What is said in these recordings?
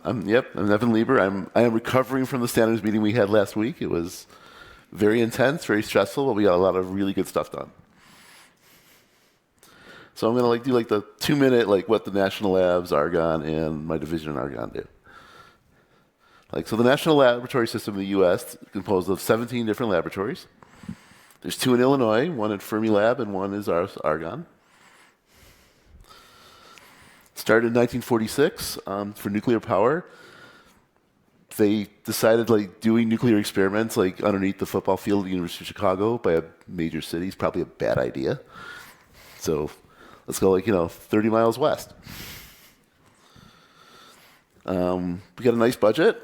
I'm Nevin Liber. I am recovering from the standards meeting we had last week. It was very intense, very stressful, but we got a lot of really good stuff done. So I'm going to do the 2-minute what the national labs, Argonne, and my division in Argonne do. So the national laboratory system in the U.S. is composed of 17 different laboratories. There's 2 in Illinois, one at Fermilab, and one is Argonne. Started in 1946 for nuclear power. They decided doing nuclear experiments underneath the football field at the University of Chicago by a major city is probably a bad idea. So let's go 30 miles west. We got a nice budget.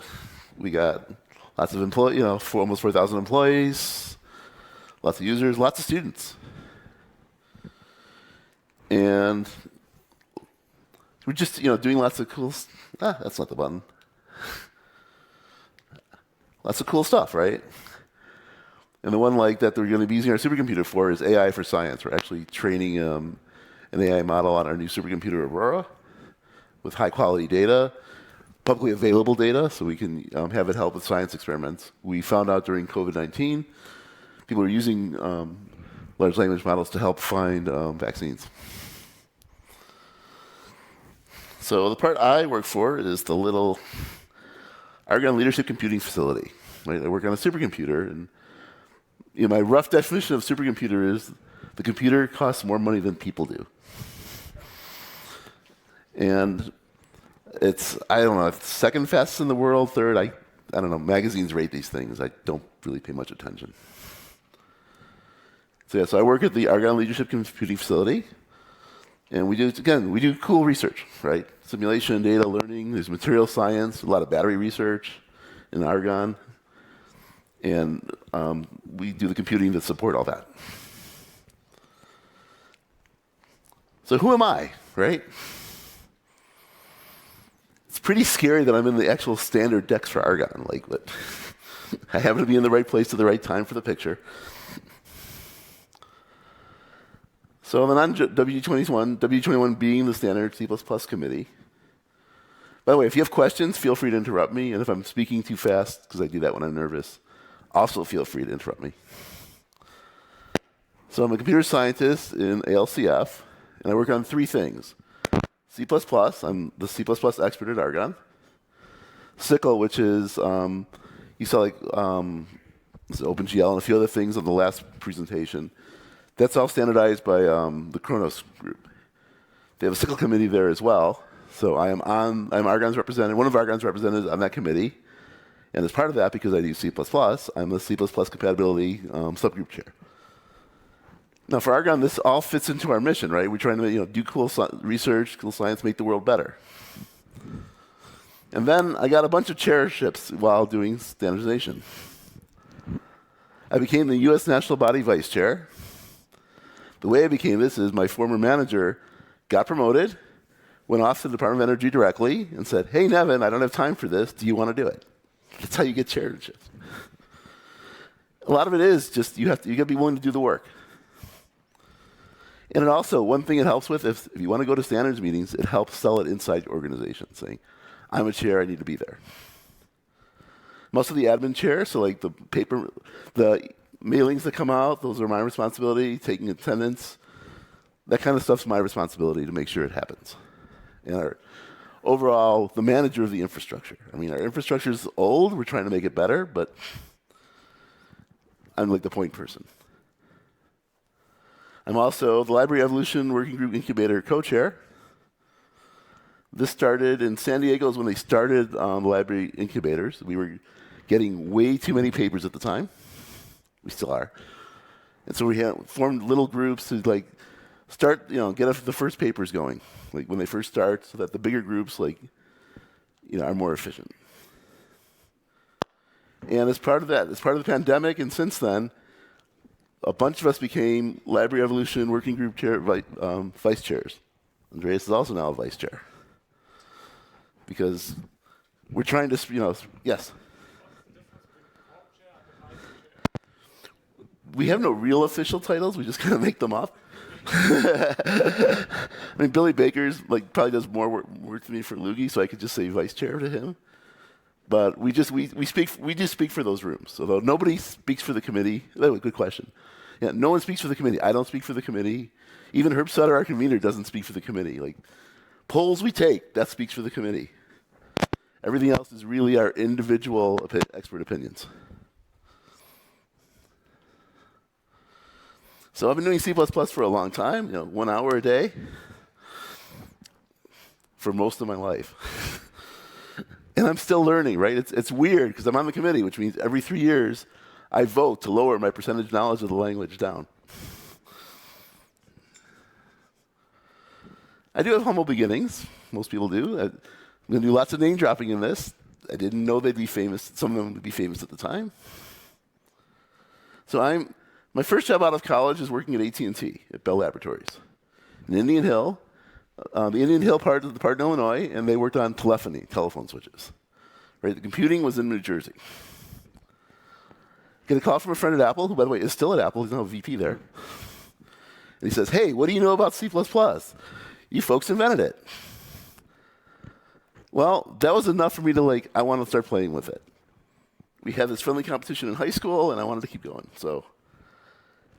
We got lots of employees, almost 4,000 employees, lots of users, lots of students. And we're just, doing lots of cool, that's not the button. Lots of cool stuff, right? And the one that we're going to be using our supercomputer for is AI for science. We're actually training an AI model on our new supercomputer, Aurora, with high-quality data, publicly available data, so we can have it help with science experiments. We found out during COVID-19, people were using large language models to help find vaccines. So the part I work for is the little Argonne Leadership Computing Facility. Right? I work on a supercomputer, and my rough definition of supercomputer is the computer costs more money than people do. And it's, I don't know, second fastest in the world, third, I don't know, magazines rate these things. I don't really pay much attention. So I work at the Argonne Leadership Computing Facility, and we do cool research, right? Simulation, data learning, there's material science, a lot of battery research in Argonne, and we do the computing to support all that. So who am I, right? It's pretty scary that I'm in the actual standard decks for Argonne. But I happen to be in the right place at the right time for the picture. So I'm on W21 being the standard C++ committee. By the way, if you have questions, feel free to interrupt me. And if I'm speaking too fast, because I do that when I'm nervous, also feel free to interrupt me. So I'm a computer scientist in ALCF, and I work on 3 things. C++, I'm the C++ expert at Argonne. SYCL, which is, you saw OpenGL and a few other things on the last presentation. That's all standardized by the Kronos group. They have a SYCL committee there as well. So I'm Argonne's representative, one of Argonne's representatives on that committee. And as part of that, because I do C++, I'm the C++ compatibility subgroup chair. Now for Argonne, this all fits into our mission, right? We're trying to do cool research, cool science, make the world better. And then I got a bunch of chairships while doing standardization. I became the U.S. National Body Vice Chair. The way I became this is my former manager got promoted, went off to the Department of Energy directly, and said, "Hey, Nevin, I don't have time for this. Do you want to do it?" That's how you get chairships. A lot of it is just you got to be willing to do the work. And it also, one thing it helps with, if you want to go to standards meetings, it helps sell it inside your organization, saying, "I'm a chair, I need to be there." Most of the admin chair, so the mailings that come out, those are my responsibility, taking attendance, that kind of stuff's my responsibility to make sure it happens. And overall, the manager of the infrastructure. I mean, our infrastructure is old, we're trying to make it better, but I'm the point person. I'm also the Library Evolution Working Group Incubator co-chair. This started in San Diego is when they started library incubators. We were getting way too many papers at the time. We still are. And so we formed little groups to start, get the first papers going, when they first start, so that the bigger groups, are more efficient. And as part of that, as part of the pandemic, and since then, a bunch of us became Library Evolution Working Group vice chairs. Andreas is also now a vice chair. Because we're trying to, yes? We have no real official titles. We just kind of make them up. I mean, Billy Baker's like probably does more work than me for Loogie, so I could just say vice chair to him. But we just speak for those rooms. Although nobody speaks for the committee. Oh, good question. Yeah, no one speaks for the committee. I don't speak for the committee. Even Herb Sutter, our convener, doesn't speak for the committee. Like polls we take, that speaks for the committee. Everything else is really our individual expert opinions. So I've been doing C++ for a long time, 1 hour a day for most of my life. And I'm still learning, right? It's weird because I'm on the committee, which means every 3 years I vote to lower my percentage knowledge of the language down. I do have humble beginnings. Most people do. I'm going to do lots of name dropping in this. I didn't know they'd be famous. Some of them would be famous at the time. So my first job out of college is working at AT&T at Bell Laboratories in Indian Hill, the Indian Hill part of the part in Illinois, and they worked on telephony, telephone switches. Right? The computing was in New Jersey. Get a call from a friend at Apple, who, by the way, is still at Apple. He's now a VP there. And he says, "Hey, what do you know about C++? You folks invented it." Well, that was enough for me to I want to start playing with it. We had this friendly competition in high school, and I wanted to keep going. So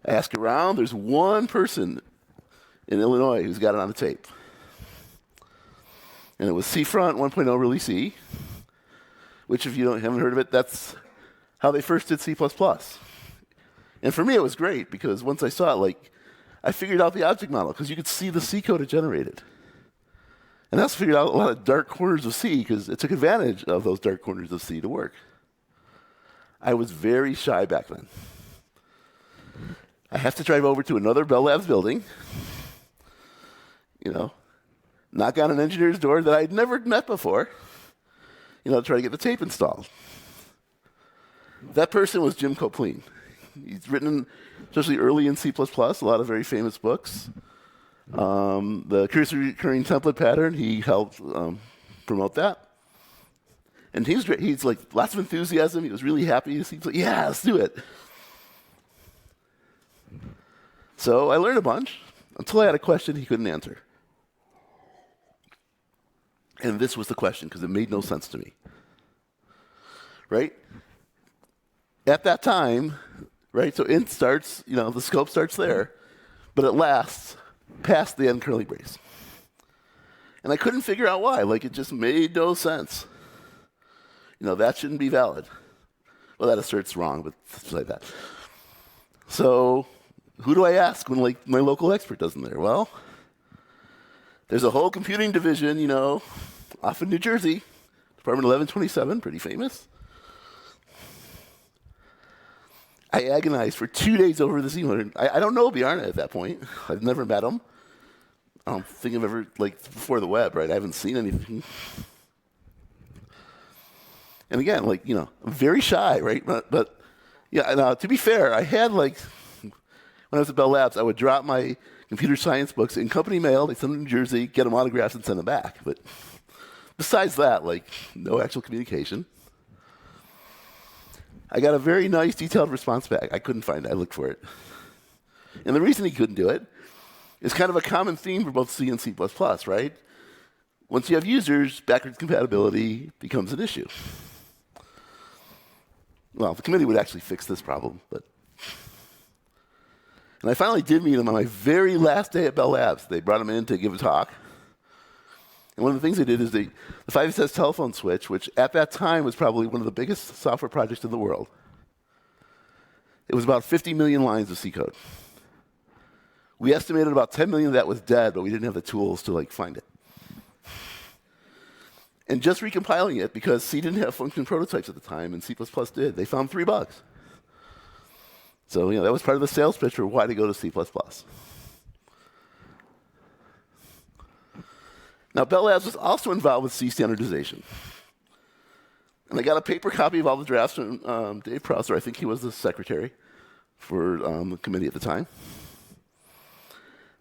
I asked around. There's one person in Illinois who's got it on the tape. And it was C-Front 1.0 Release C, which if you haven't heard of it, that's how they first did C++. And for me, it was great because once I saw it, I figured out the object model because you could see the C code it generated. And I also figured out a lot of dark corners of C because it took advantage of those dark corners of C to work. I was very shy back then. I have to drive over to another Bell Labs building, knock on an engineer's door that I'd never met before, to try to get the tape installed. That person was Jim Copleen. He's written, especially early in C++, a lot of very famous books. The cursory recurring template pattern, he helped promote that. And he was great. He's lots of enthusiasm. He was really happy to see, yeah, let's do it. So I learned a bunch until I had a question he couldn't answer. And this was the question because it made no sense to me. Right? At that time, right, so int starts, the scope starts there, but it lasts past the end curly brace. And I couldn't figure out why. It just made no sense. That shouldn't be valid. Well, that assert's wrong, but it's like that. So who do I ask when my local expert doesn't there? Well, there's a whole computing division, off in New Jersey, Department 1127, pretty famous. I agonized for 2 days over this email. I don't know Bjarne at that point. I've never met him. I don't think I've ever, before the web, right? I haven't seen anything. And again, I'm very shy, right? But yeah, now, to be fair, I had, when I was at Bell Labs, I would drop my computer science books in company mail. They send them to New Jersey, get them autographed, and send them back. But besides that, no actual communication. I got a very nice, detailed response back. I couldn't find it. I looked for it. And the reason he couldn't do it is kind of a common theme for both C and C++, right? Once you have users, backwards compatibility becomes an issue. Well, the committee would actually fix this problem, but... And I finally did meet him on my very last day at Bell Labs. They brought him in to give a talk. And one of the things they did is the 5SS telephone switch, which at that time was probably one of the biggest software projects in the world. It was about 50 million lines of C code. We estimated about 10 million of that was dead, but we didn't have the tools to find it. And just recompiling it, because C didn't have function prototypes at the time, and C++ did, they found 3 bugs. So that was part of the sales pitch for why to go to C++. Now, Bell Labs was also involved with C standardization. And I got a paper copy of all the drafts from Dave Prosser. I think he was the secretary for the committee at the time.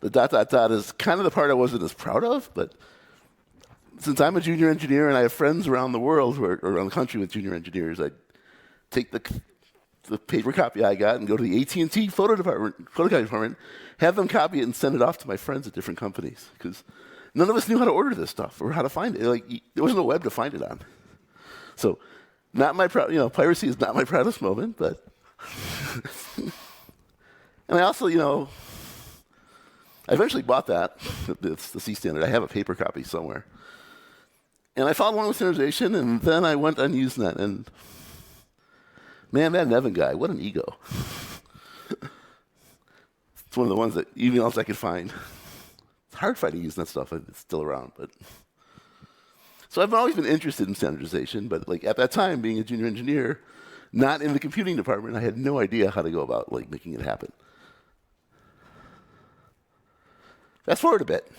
The ... is kind of the part I wasn't as proud of, but since I'm a junior engineer and I have friends around the world who are around the country with junior engineers, I take the the paper copy I got and go to the AT&T photocopy department, have them copy it and send it off to my friends at different companies because none of us knew how to order this stuff or how to find it. Like there was no web to find it on. So, not my piracy is not my proudest moment, but. And I also, I eventually bought that. It's the C standard. I have a paper copy somewhere. And I followed along with standardization, and then I went on Usenet, and man, that Nevin guy, what an ego. It's one of the ones that even else I could find. It's hard finding Usenet stuff. It's still around, but. So I've always been interested in standardization, but like at that time, being a junior engineer, not in the computing department, I had no idea how to go about like making it happen. Fast forward a bit.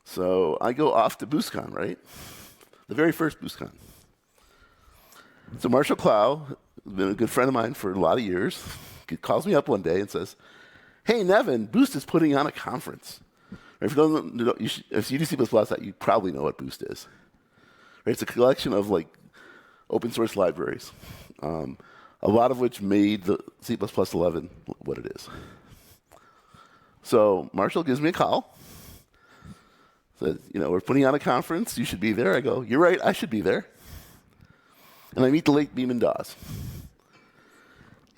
So I go off to BoostCon, right? The very first BoostCon. So Marshall Clow, who's been a good friend of mine for a lot of years, calls me up one day and says, "Hey, Nevin, Boost is putting on a conference." If you don't know, if you do C++, you probably know what Boost is. Right? It's a collection of like open source libraries, a lot of which made the C++ 11 what it is. So Marshall gives me a call. Says, we're putting on a conference. You should be there. I go, you're right. I should be there. And I meet the late Beeman Dawes.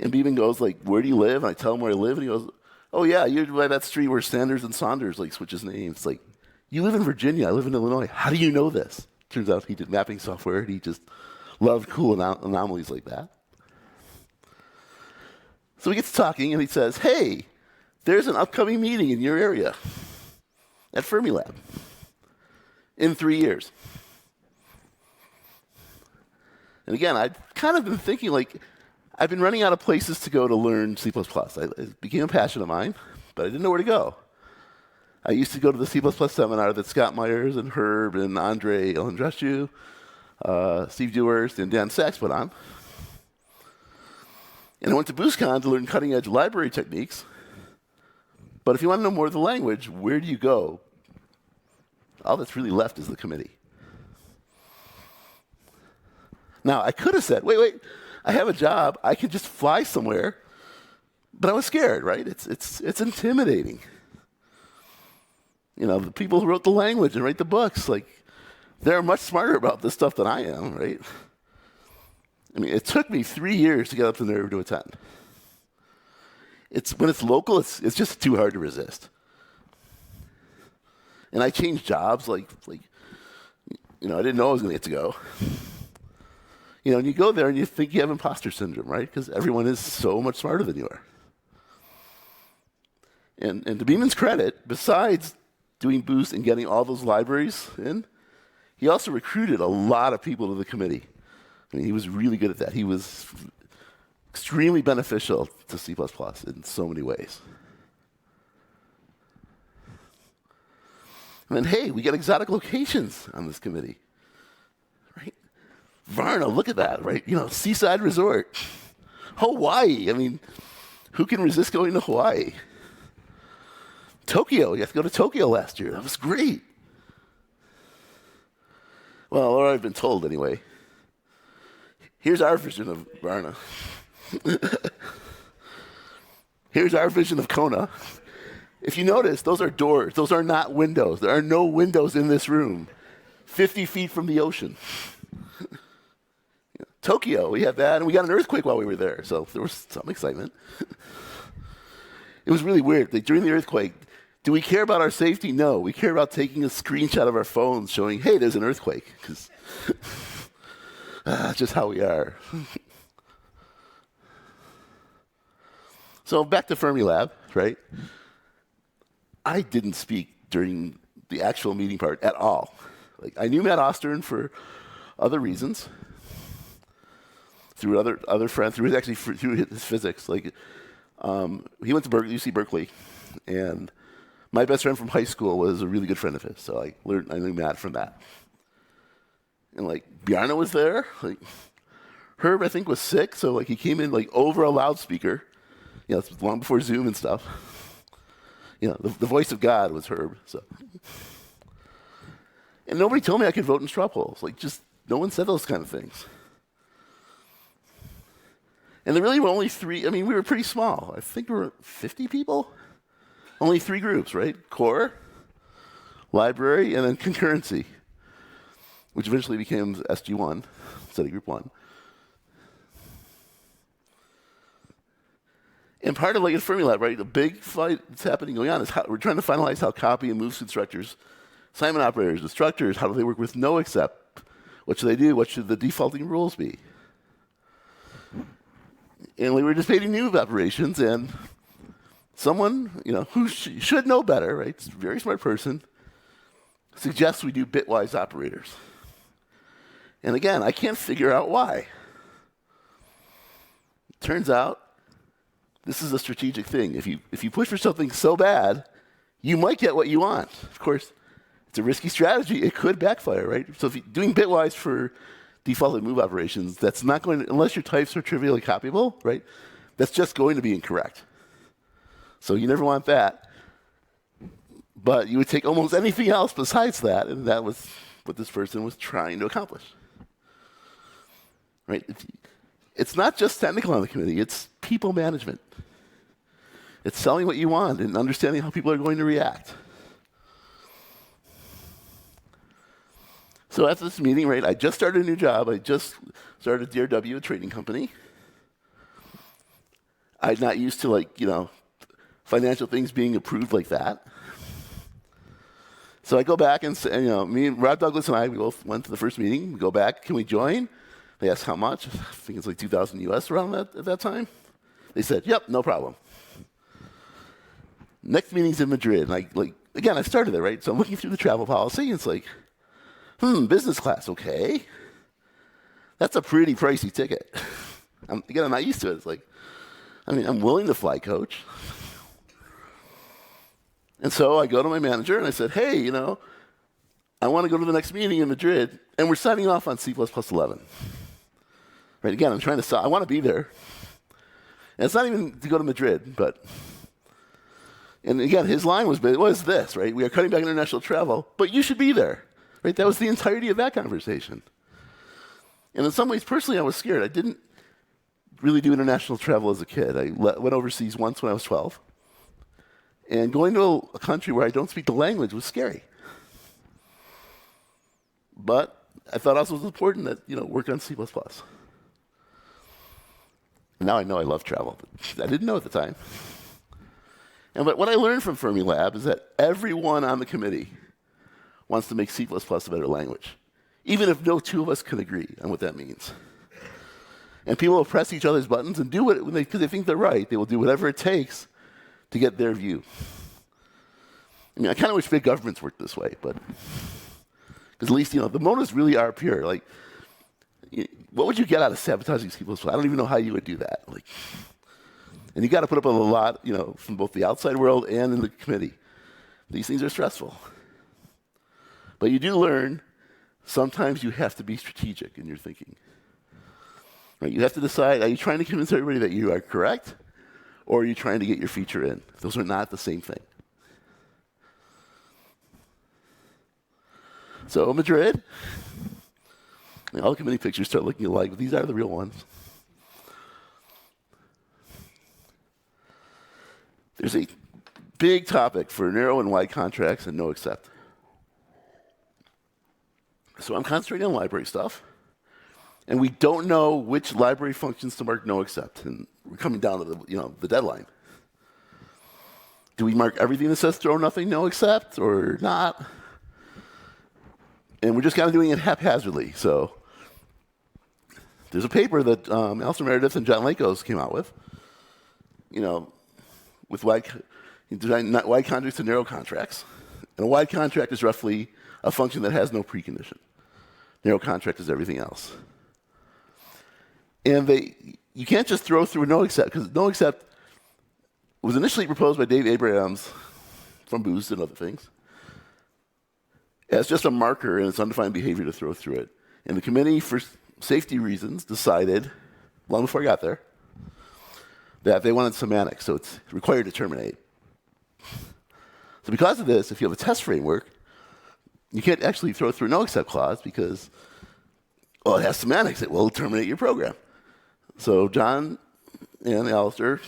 And Beeman goes like, where do you live? And I tell him where I live. And he goes, oh yeah, you're by that street where Sanders and Saunders like switch his names. It's like, you live in Virginia. I live in Illinois. How do you know this? Turns out he did mapping software. And he just loved cool anomalies like that. So he gets talking and he says, hey, there's an upcoming meeting in your area at Fermilab in 3 years. And again, I'd kind of been thinking like, I've been running out of places to go to learn C++. It became a passion of mine, but I didn't know where to go. I used to go to the C++ seminar that Scott Myers and Herb and Andre Elandrescu, Steve Dewhurst, and Dan Sachs put on. And I went to BoostCon to learn cutting-edge library techniques. But if you want to know more of the language, where do you go? All that's really left is the committee. Now, I could have said, wait, I have a job. I can just fly somewhere. But I was scared, right? It's intimidating. The people who wrote the language and write the books, like, they're much smarter about this stuff than I am, right? I mean, it took me 3 years to get up the nerve to attend. When it's local, it's just too hard to resist. And I changed jobs, I didn't know I was going to get to go. And you go there and you think you have imposter syndrome, right? Because everyone is so much smarter than you are. And to Beeman's credit, besides doing Boost and getting all those libraries in, he also recruited a lot of people to the committee. I mean, he was really good at that. He was extremely beneficial to C++ in so many ways. And then, hey, we got exotic locations on this committee, right? Varna, look at that, right? Seaside resort. Hawaii, I mean, who can resist going to Hawaii? Tokyo, you got to go to Tokyo last year. That was great. Well, or I've been told anyway. Here's our version of Varna. Here's our vision of Kona. If you notice, those are doors. Those are not windows. There are no windows in this room. 50 feet from the ocean. Tokyo, we had that, and we got an earthquake while we were there, so there was some excitement. It was really weird. During the earthquake, do we care about our safety? No. We care about taking a screenshot of our phones showing, hey, there's an earthquake, because just how we are. So back to Fermilab, right? I didn't speak during the actual meeting part at all. I knew Matt Ostern for other reasons, through other friends, through his physics. He went to UC Berkeley, and my best friend from high school was a really good friend of his. So I knew Matt from that. And Bjarne was there. Herb, I think, was sick, so he came in over a loudspeaker. This was long before Zoom and stuff. The voice of God was Herb. So, and nobody told me I could vote in straw polls. No one said those kind of things. And there really were only three. I mean, we were pretty small. I think we were 50 people. Only three groups, right? Core, library, and then concurrency, which eventually became SG1, study group 1. And part of like a Fermilab, right, the big fight that's going on is how we're trying to finalize how copy and moves constructors, assignment operators, instructors, how do they work with no except? What should they do? What should the defaulting rules be? And we were debating new operations, and someone, who should know better, right, it's a very smart person, suggests we do bitwise operators. And again, I can't figure out why. Turns out, this is a strategic thing. If you push for something so bad, you might get what you want. Of course, it's a risky strategy. It could backfire, right? So if you're doing bitwise for defaulted move operations, that's not going to, unless your types are trivially copyable, right? That's just going to be incorrect. So you never want that. But you would take almost anything else besides that, and that was what this person was trying to accomplish. Right? It's not just technical on the committee, it's people management. It's selling what you want and understanding how people are going to react. So after this meeting, right, I just started a new job. I just started DRW, a trading company. I'm not used to financial things being approved like that. So I go back and say, me and Rob Douglas and I, we both went to the first meeting. We go back, can we join? They asked how much. I think it's like 2,000 US around that at that time. They said, yep, no problem. Next meeting's in Madrid. And again, I started there, right? So I'm looking through the travel policy, and it's like, business class, okay. That's a pretty pricey ticket. I'm not used to it. It's like, I'm willing to fly coach. And so I go to my manager and I said, hey, I want to go to the next meeting in Madrid, and we're signing off on C++11. Right, again, I'm trying to I want to be there. And it's not even to go to Madrid, and again, his line was this, right? We are cutting back international travel, but you should be there. Right? That was the entirety of that conversation. And in some ways, personally, I was scared. I didn't really do international travel as a kid. I went overseas once when I was 12. And going to a country where I don't speak the language was scary. But I thought also it was important that, work on C++. And now I know I love travel, but I didn't know at the time. But what I learned from Fermilab is that everyone on the committee wants to make C++ a better language, even if no two of us can agree on what that means. And people will press each other's buttons and do it because they think they're right. They will do whatever it takes to get their view. I kind of wish big governments worked this way, but because at least the motives really are pure. What would you get out of sabotaging C++? I don't even know how you would do that. And you got to put up with a lot, from both the outside world and in the committee. These things are stressful. But you do learn sometimes you have to be strategic in your thinking. Right? You have to decide, are you trying to convince everybody that you are correct, or are you trying to get your feature in? Those are not the same thing. So Madrid, all the committee pictures start looking alike, but these are the real ones. There's a big topic for narrow and wide contracts and no except. So I'm concentrating on library stuff, and we don't know which library functions to mark no except, and we're coming down to the deadline. Do we mark everything that says throw nothing no except or not? And we're just kind of doing it haphazardly. So there's a paper that Alistair Meredith and John Lakos came out with, with wide contracts and narrow contracts. And a wide contract is roughly a function that has no precondition. Narrow contract is everything else. And you can't just throw through a no except, because no except was initially proposed by Dave Abrams from Boost and other things as just a marker in its undefined behavior to throw through it. And the committee, for safety reasons, decided, long before I got there, that they wanted semantics, so it's required to terminate. So because of this, if you have a test framework, you can't actually throw through a no except clause because, it has semantics. It will terminate your program. So John and Alistair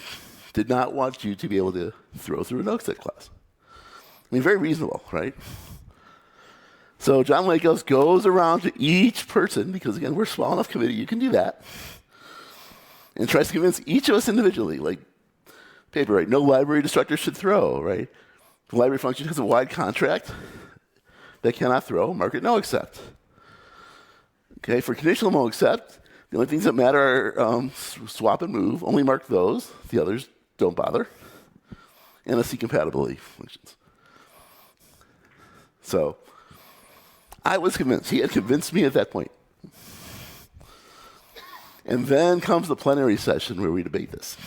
did not want you to be able to throw through a no-accept class. I mean, very reasonable, right? So John Lakos goes around to each person, because again, we're a small enough committee, you can do that, and tries to convince each of us individually, like paper, right? No library destructor should throw, right? The library function has a wide contract that cannot throw, mark it no accept. Okay, for conditional no accept, the only things that matter are swap and move, only mark those, the others don't bother, and the C compatibility functions. So I was convinced. He had convinced me at that point. And then comes the plenary session where we debate this.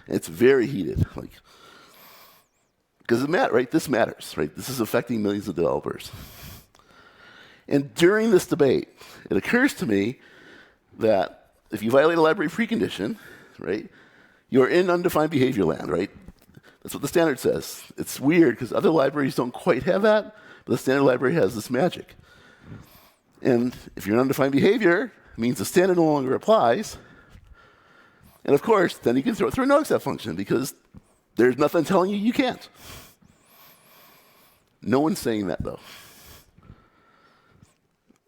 And it's very heated, because right? This matters, right? This is affecting millions of developers. And during this debate, it occurs to me that if you violate a library precondition, right, you're in undefined behavior land, right? That's what the standard says. It's weird because other libraries don't quite have that, but the standard library has this magic. And if you're in undefined behavior, it means the standard no longer applies. And of course, then you can throw it through a no-accept function because there's nothing telling you you can't. No one's saying that, though.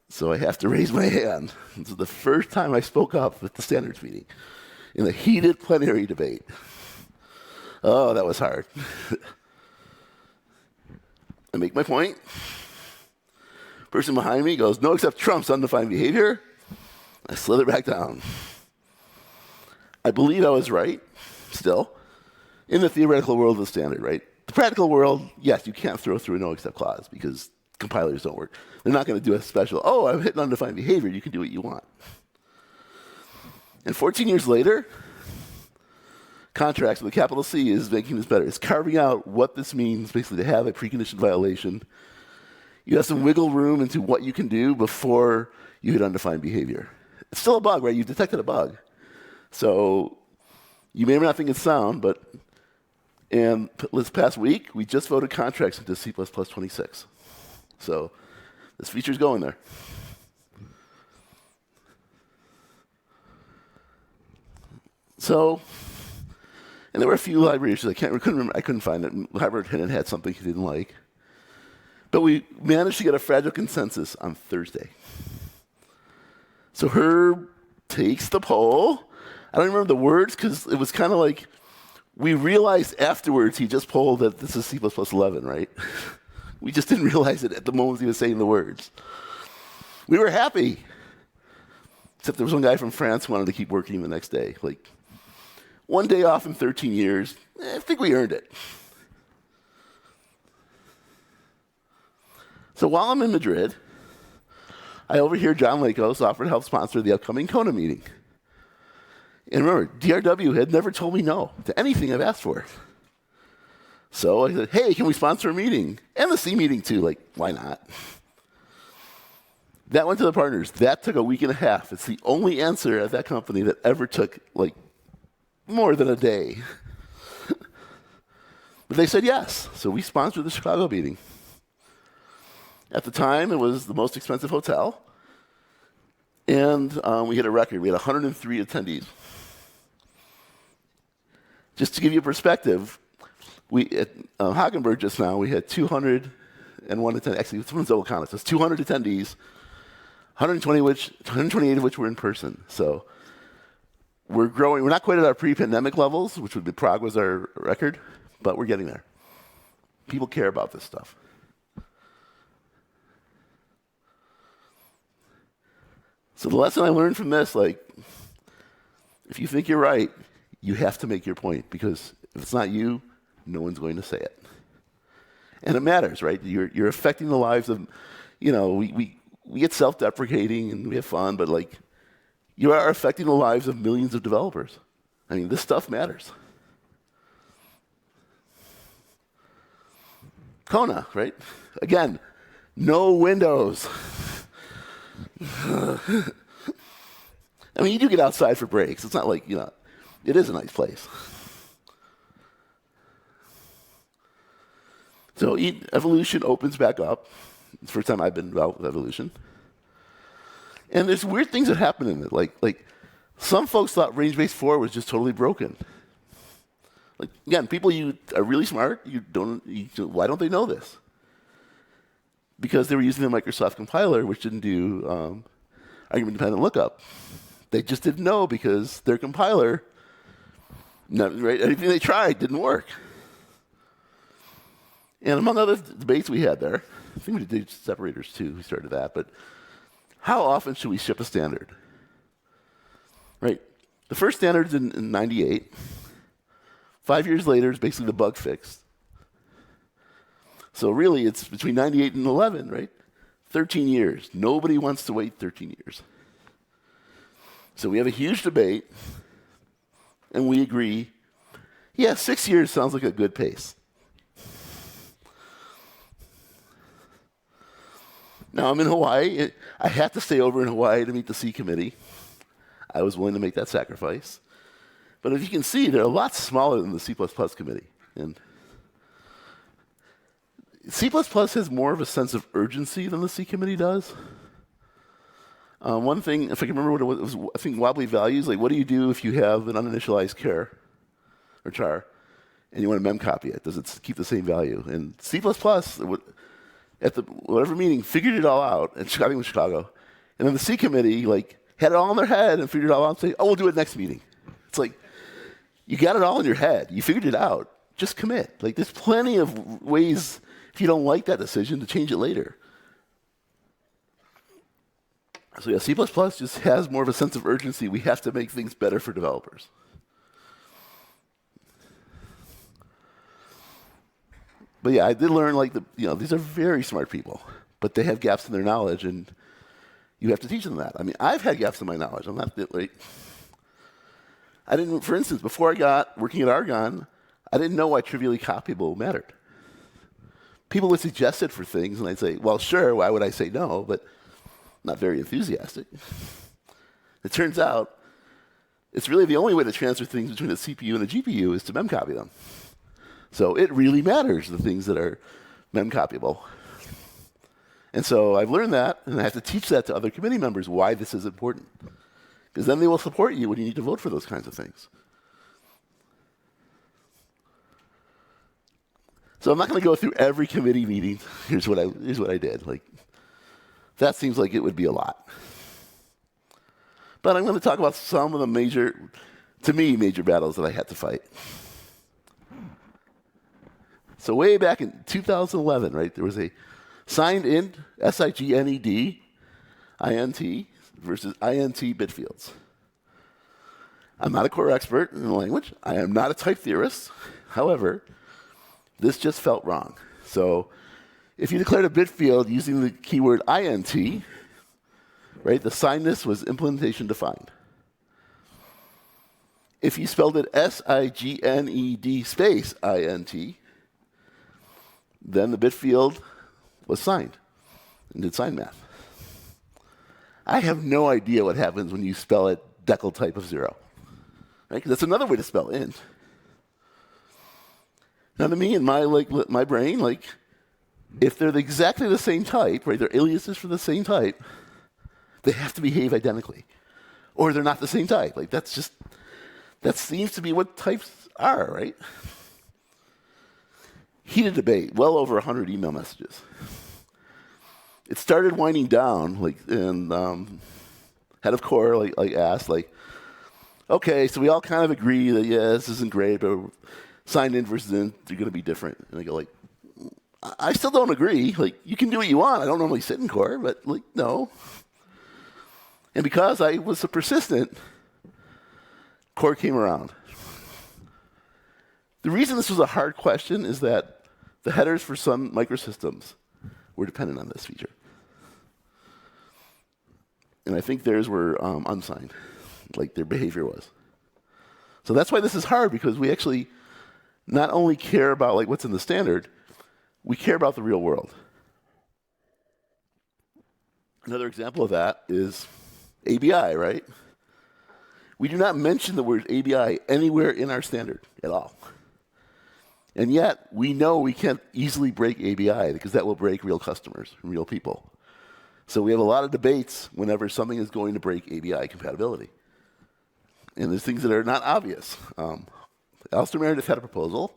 So I have to raise my hand. This is the first time I spoke up at the standards meeting in a heated plenary debate. Oh, that was hard. I make my point. Person behind me goes, no accept trumps undefined behavior. I slither back down. I believe I was right, still, in the theoretical world of the standard, right? The practical world, yes, you can't throw through a no accept clause because compilers don't work. They're not going to do a special, oh, I'm hitting undefined behavior, you can do what you want. And 14 years later, contracts with a capital C is making this better. It's carving out what this means, basically, to have a preconditioned violation. You have some wiggle room into what you can do before you hit undefined behavior. It's still a bug, right? You've detected a bug. So you may not think it's sound, but this past week, we just voted contracts into C++ 26. So this feature's going there. So, and there were a few library issues. I couldn't find it. Liber had something he didn't like. But we managed to get a fragile consensus on Thursday. So Herb takes the poll. I don't remember the words because it was kind of like we realized afterwards he just polled that this is C++11, right? We just didn't realize it at the moment he was saying the words. We were happy. Except there was one guy from France who wanted to keep working the next day. Like, one day off in 13 years, I think we earned it. So while I'm in Madrid, I overhear John Lakos offer to help sponsor the upcoming Kona meeting. And remember, DRW had never told me no to anything I've asked for. So I said, hey, can we sponsor a meeting? And the C meeting too, like, why not? That went to the partners. That took a week and a half. It's the only answer at that company that ever took, like, more than a day. But they said yes. So we sponsored the Chicago meeting. At the time, it was the most expensive hotel. And we hit a record. We had 103 attendees. Just to give you a perspective, we at Hagenberg just now, we had 201 attendees. Actually, it's from Zolicana. So it's 200 attendees, 128 of which were in person. So we're growing. We're not quite at our pre-pandemic levels, which would be Prague was our record, but we're getting there. People care about this stuff. So the lesson I learned from this, like, if you think you're right, you have to make your point, because if it's not you, no one's going to say it. And it matters, right? You're affecting the lives of, we get self-deprecating and we have fun, but like, you are affecting the lives of millions of developers. I mean, this stuff matters. Kona, right? Again, no windows. I mean, you do get outside for breaks. It's not like, it is a nice place. So Evolution opens back up. It's the first time I've been involved with Evolution. And there's weird things that happen in it. Like Some folks thought range-based 4 was just totally broken. Like, again, people you are really smart, why don't they know this? Because they were using the Microsoft compiler, which didn't do argument-dependent lookup. They just didn't know because their compiler, right, anything they tried didn't work. And among other debates we had there, I think we did separators too, we started that, but how often should we ship a standard? Right, the first standard's in 98. 5 years later, it's basically the bug fixed. So really, it's between 98 and 11, right? 13 years. Nobody wants to wait 13 years. So we have a huge debate, and we agree, yeah, 6 years sounds like a good pace. Now, I'm in Hawaii. I had to stay over in Hawaii to meet the C committee. I was willing to make that sacrifice. But as you can see, they're a lot smaller than the C++ committee. And C++ has more of a sense of urgency than the C committee does. One thing, if I can remember what it was, I think wobbly values, like what do you do if you have an uninitialized char, and you want to memcopy it? Does it keep the same value? And C++, at the whatever meeting, figured it all out, and I think it was Chicago. And then the C committee had it all in their head and figured it all out and say, oh, we'll do it next meeting. It's like, you got it all in your head. You figured it out. Just commit. There's plenty of ways, if you don't like that decision, to change it later. So yeah, C++ just has more of a sense of urgency. We have to make things better for developers. But yeah, I did learn these are very smart people, but they have gaps in their knowledge, and you have to teach them that. I mean, I've had gaps in my knowledge. I'm not I didn't, for instance, before I got working at Argonne, I didn't know why trivially copyable mattered. People would suggest it for things, and I'd say, well, sure, why would I say no? But not very enthusiastic. It turns out it's really the only way to transfer things between a CPU and a GPU is to memcopy them. So it really matters, the things that are memcopyable. And so I've learned that, and I have to teach that to other committee members, why this is important. Because then they will support you when you need to vote for those kinds of things. So I'm not going to go through every committee meeting. Here's what I did. That seems like it would be a lot. But I'm going to talk about some of the major battles that I had to fight. So way back in 2011, right, there was a signed int, SIGNED, INT, versus INT bit fields. I'm not a core expert in the language. I am not a type theorist. However, this just felt wrong. So if you declared a bit field using the keyword INT, right, the signedness was implementation defined. If you spelled it SIGNED space INT, then the bit field was signed and did sign math. I have no idea what happens when you spell it decal type of 0. Right? 'Cause that's another way to spell int. Now to me, in my brain, if they're exactly the same type, right, they're aliases for the same type, they have to behave identically. Or they're not the same type. That seems to be what types are, right? Heated debate, well over 100 email messages. It started winding down, and head of core asked, okay, so we all kind of agree that yeah, this isn't great, but signed in versus int, they're going to be different. And I go I still don't agree. You can do what you want. I don't normally sit in core, but no. And because I was so persistent, core came around. The reason this was a hard question is that the headers for some microsystems were dependent on this feature. And I think theirs were unsigned, their behavior was. So that's why this is hard, because we actually not only care about what's in the standard, we care about the real world. Another example of that is ABI, right? We do not mention the word ABI anywhere in our standard at all. And yet, we know we can't easily break ABI because that will break real customers, real people. So we have a lot of debates whenever something is going to break ABI compatibility. And there's things that are not obvious. Alistair Meredith had a proposal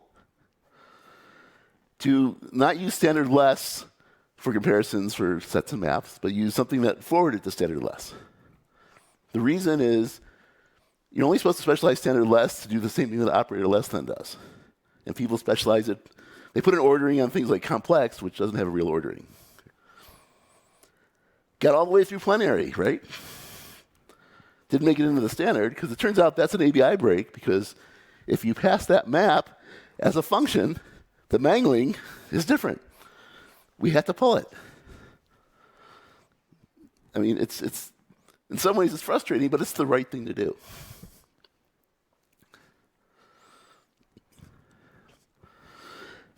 to not use standard less for comparisons for sets and maps, but use something that forwarded to standard less. The reason is you're only supposed to specialize standard less to do the same thing that operator less than does. And people specialize it. They put an ordering on things like complex, which doesn't have a real ordering. Got all the way through plenary, right? Didn't make it into the standard because it turns out that's an ABI break, because if you pass that map as a function, the mangling is different. We had to pull it. I mean, it's in some ways it's frustrating, but it's the right thing to do.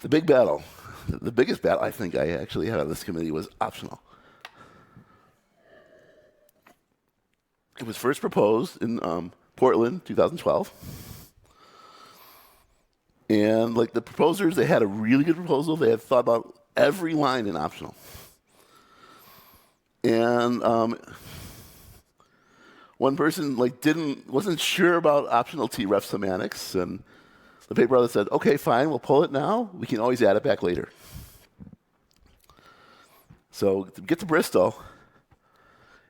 The big battle, the biggest battle I think I actually had on this committee was optional. It was first proposed in Portland, 2012. And like the proposers, they had a really good proposal. They had thought about every line in optional. And one person wasn't sure about optional T-ref semantics, and the paper author said, okay, fine, we'll pull it now. We can always add it back later. So to get to Bristol,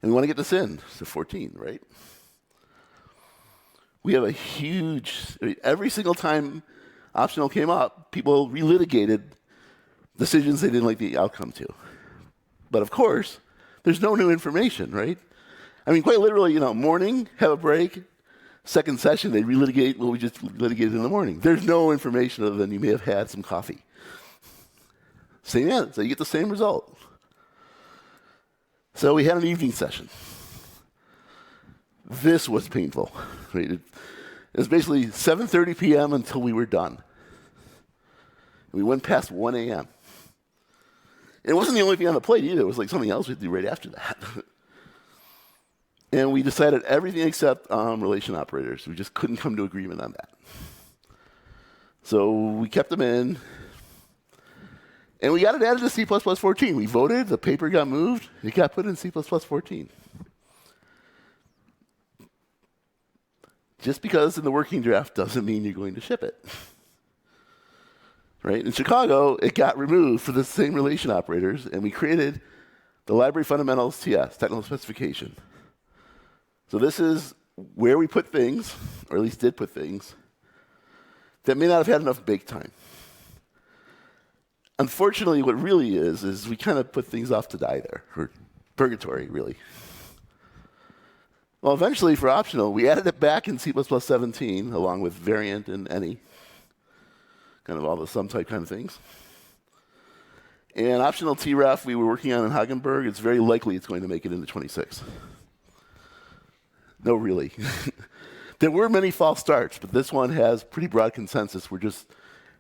and we want to get this in to 14, right? We have a huge, every single time optional came up, people relitigated decisions they didn't like the outcome to. But of course, there's no new information, right? I mean, quite literally, morning, have a break, second session, they relitigate what we just litigated in the morning. There's no information other than you may have had some coffee. Same end, so you get the same result. So we had an evening session. This was painful. Right? It was basically 7:30 p.m. until we were done. We went past 1 a.m. It wasn't the only thing on the plate either. It was like something else we'd do right after that. And we decided everything except relation operators. We just couldn't come to agreement on that. So we kept them in. And we got it added to C++ 14. We voted, the paper got moved, it got put in C++ 14. Just because in the working draft doesn't mean you're going to ship it. Right? In Chicago, it got removed for the same relation operators, and we created the Library Fundamentals TS, Technical Specification. So this is where we put things, or at least did put things, that may not have had enough bake time. Unfortunately, what really is we kind of put things off to die there, or purgatory, really. Well, eventually, for optional, we added it back in C++ 17, along with variant and any, kind of all the sum type kind of things. And optional TREF we were working on in Hagenberg, it's very likely it's going to make it into 26. No, really. There were many false starts, but this one has pretty broad consensus. We just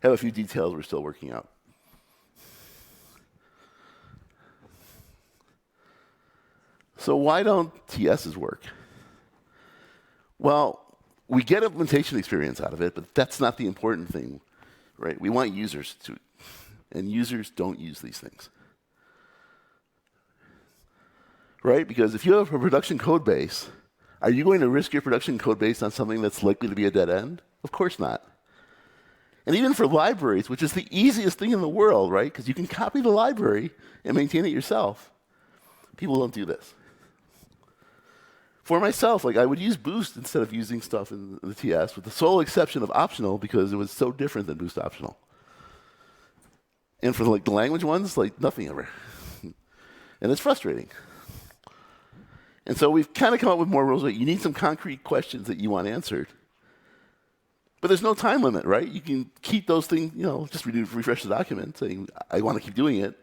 have a few details we're still working out. So why don't TSs work? Well, we get implementation experience out of it, but that's not the important thing, right? We want users to, and users don't use these things. Right? Because if you have a production code base, are you going to risk your production code base on something that's likely to be a dead end? Of course not. And even for libraries, which is the easiest thing in the world, right? Because you can copy the library and maintain it yourself. People don't do this. For myself, I would use Boost instead of using stuff in the TS, with the sole exception of optional because it was so different than Boost optional. And for the language ones, nothing ever. And it's frustrating. And so we've kind of come up with more rules. You need some concrete questions that you want answered. But there's no time limit, right? You can keep those things, just refresh the document saying, I want to keep doing it.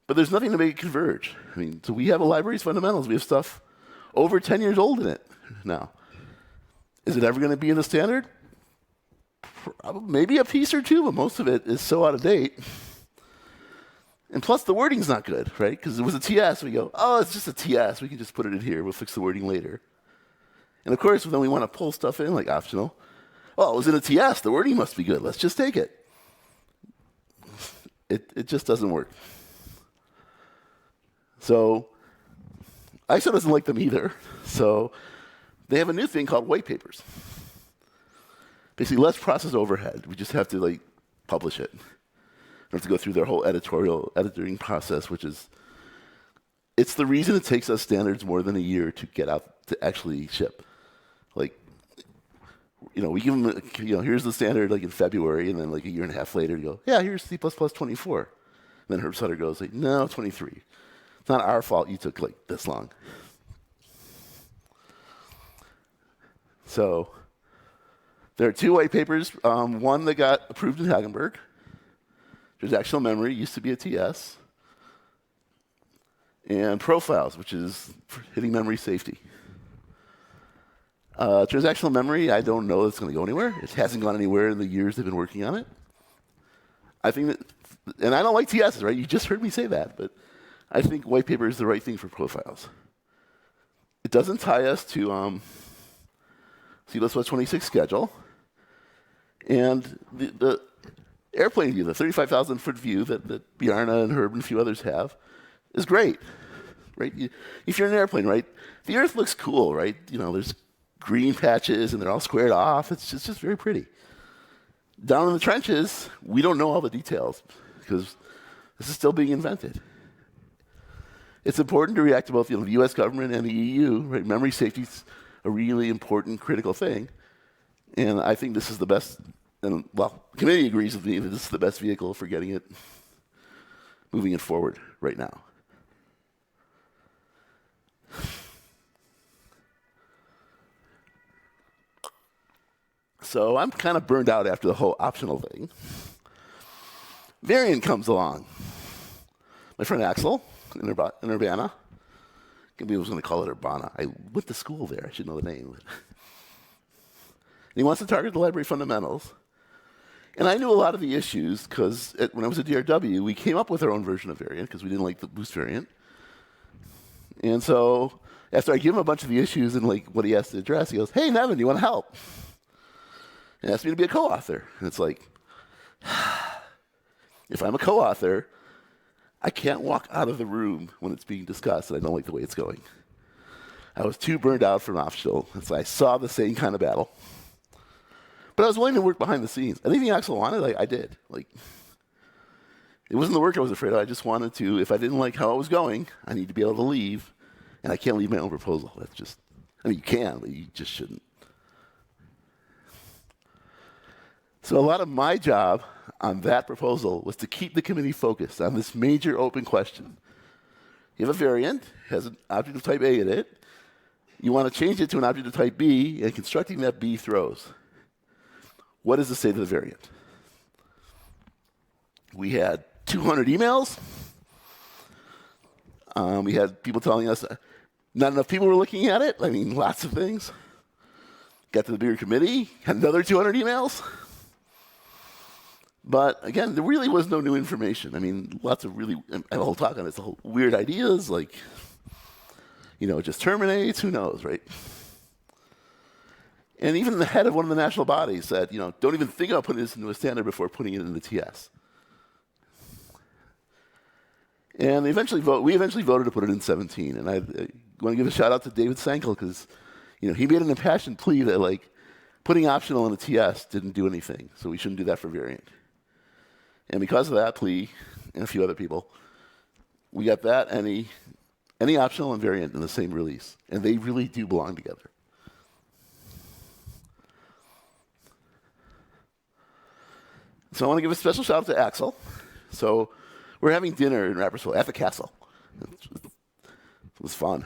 But there's nothing to make it converge. So we have a library's fundamentals. We have stuff over 10 years old in it now. Is it ever going to be in the standard? Maybe a piece or two, but most of it is so out of date. And plus, the wording's not good, right? Because it was a TS. We go, oh, it's just a TS. We can just put it in here. We'll fix the wording later. And of course, then we want to pull stuff in, like optional. Oh, it was in a TS. The wording must be good. Let's just take it. It just doesn't work. So ISO doesn't like them either. So They have a new thing called white papers. Basically, less process overhead. We just have to like publish it. We have to go through their whole editing process, which is, it's the reason it takes us standards more than a year to get out to actually ship. Like, we give them, here's the standard like in February, and then like a year and a half later, you go, yeah, here's C++ 24. And then Herb Sutter goes like, no, 23. It's not our fault you took like this long. So there are two white papers. One that got approved in Hagenberg. Transactional memory used to be a TS. And profiles, which is for hitting memory safety. Transactional memory, I don't know if it's going to go anywhere. It hasn't gone anywhere in the years they've been working on it. I think that, and I don't like TSs, right? You just heard me say that, but I think white paper is the right thing for profiles. It doesn't tie us to C++ 26 schedule. And the airplane view, the 35,000-foot view that Bjarne and Herb and a few others have, is great, right? If you're in an airplane, right, the Earth looks cool, right? There's green patches and they're all squared off. It's just very pretty. Down in the trenches, we don't know all the details because this is still being invented. It's important to react to both the U.S. government and the EU, right? Memory safety is a really important, critical thing. And I think this is the best, and well, the committee agrees with me that this is the best vehicle for getting it, moving it forward right now. So I'm kind of burned out after the whole optional thing. Variant comes along. My friend Axel in Urbana. Maybe I was going to call it Urbana. I went to school there. I should know the name. And he wants to target the library fundamentals. And I knew a lot of the issues because when I was at DRW, we came up with our own version of variant because we didn't like the boost variant. And so after I give him a bunch of the issues and like what he has to address, he goes, hey, Nevin, do you want to help? And asked me to be a co-author. And it's like, if I'm a co-author, I can't walk out of the room when it's being discussed and I don't like the way it's going. I was too burned out from optional, and so I saw the same kind of battle. But I was willing to work behind the scenes. Anything Axel wanted, I did. It wasn't the work I was afraid of. I just wanted to, if I didn't like how it was going, I need to be able to leave, and I can't leave my own proposal. That's just, you can, but you just shouldn't. So a lot of my job on that proposal was to keep the committee focused on this major open question. You have a variant, has an object of type A in it. You want to change it to an object of type B, and constructing that B throws. What is the state of the variant? We had 200 emails. We had people telling us not enough people were looking at it. Lots of things. Got to the bigger committee, had another 200 emails. But again, there really was no new information. Lots of really, I have a whole talk on it, whole weird ideas, it just terminates, who knows, right? And even the head of one of the national bodies said, don't even think about putting this into a standard before putting it into TS. And we eventually voted to put it in 17. And I want to give a shout out to David Sankel because, he made an impassioned plea that putting optional in the TS didn't do anything, so we shouldn't do that for variant. And because of that plea, and a few other people, we got that any optional and variant in the same release. And they really do belong together. So I want to give a special shout out to Axel. So we're having dinner in Rapperswil at the castle. It was fun.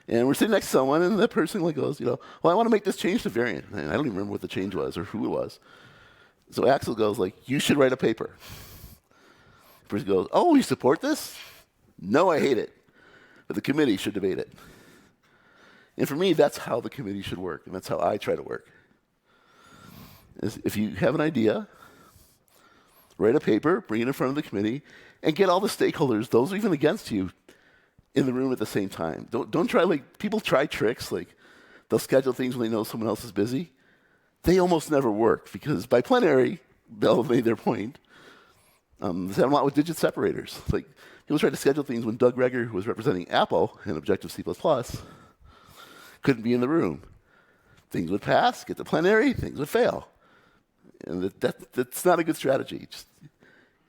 And we're sitting next to someone, and the person goes, well, I want to make this change to variant. And I don't even remember what the change was or who it was. So Axel goes, you should write a paper. The person goes, oh, you support this? No, I hate it. But the committee should debate it. And for me, that's how the committee should work, and that's how I try to work. If you have an idea, write a paper, bring it in front of the committee, and get all the stakeholders, those even against you, in the room at the same time. Don't try, people try tricks, they'll schedule things when they know someone else is busy. They almost never work, because by plenary, they'll have made their point. This happened a lot with digit separators. People tried to schedule things when Doug Reger, who was representing Apple in Objective C++, couldn't be in the room. Things would pass, get to plenary, things would fail. And that's not a good strategy.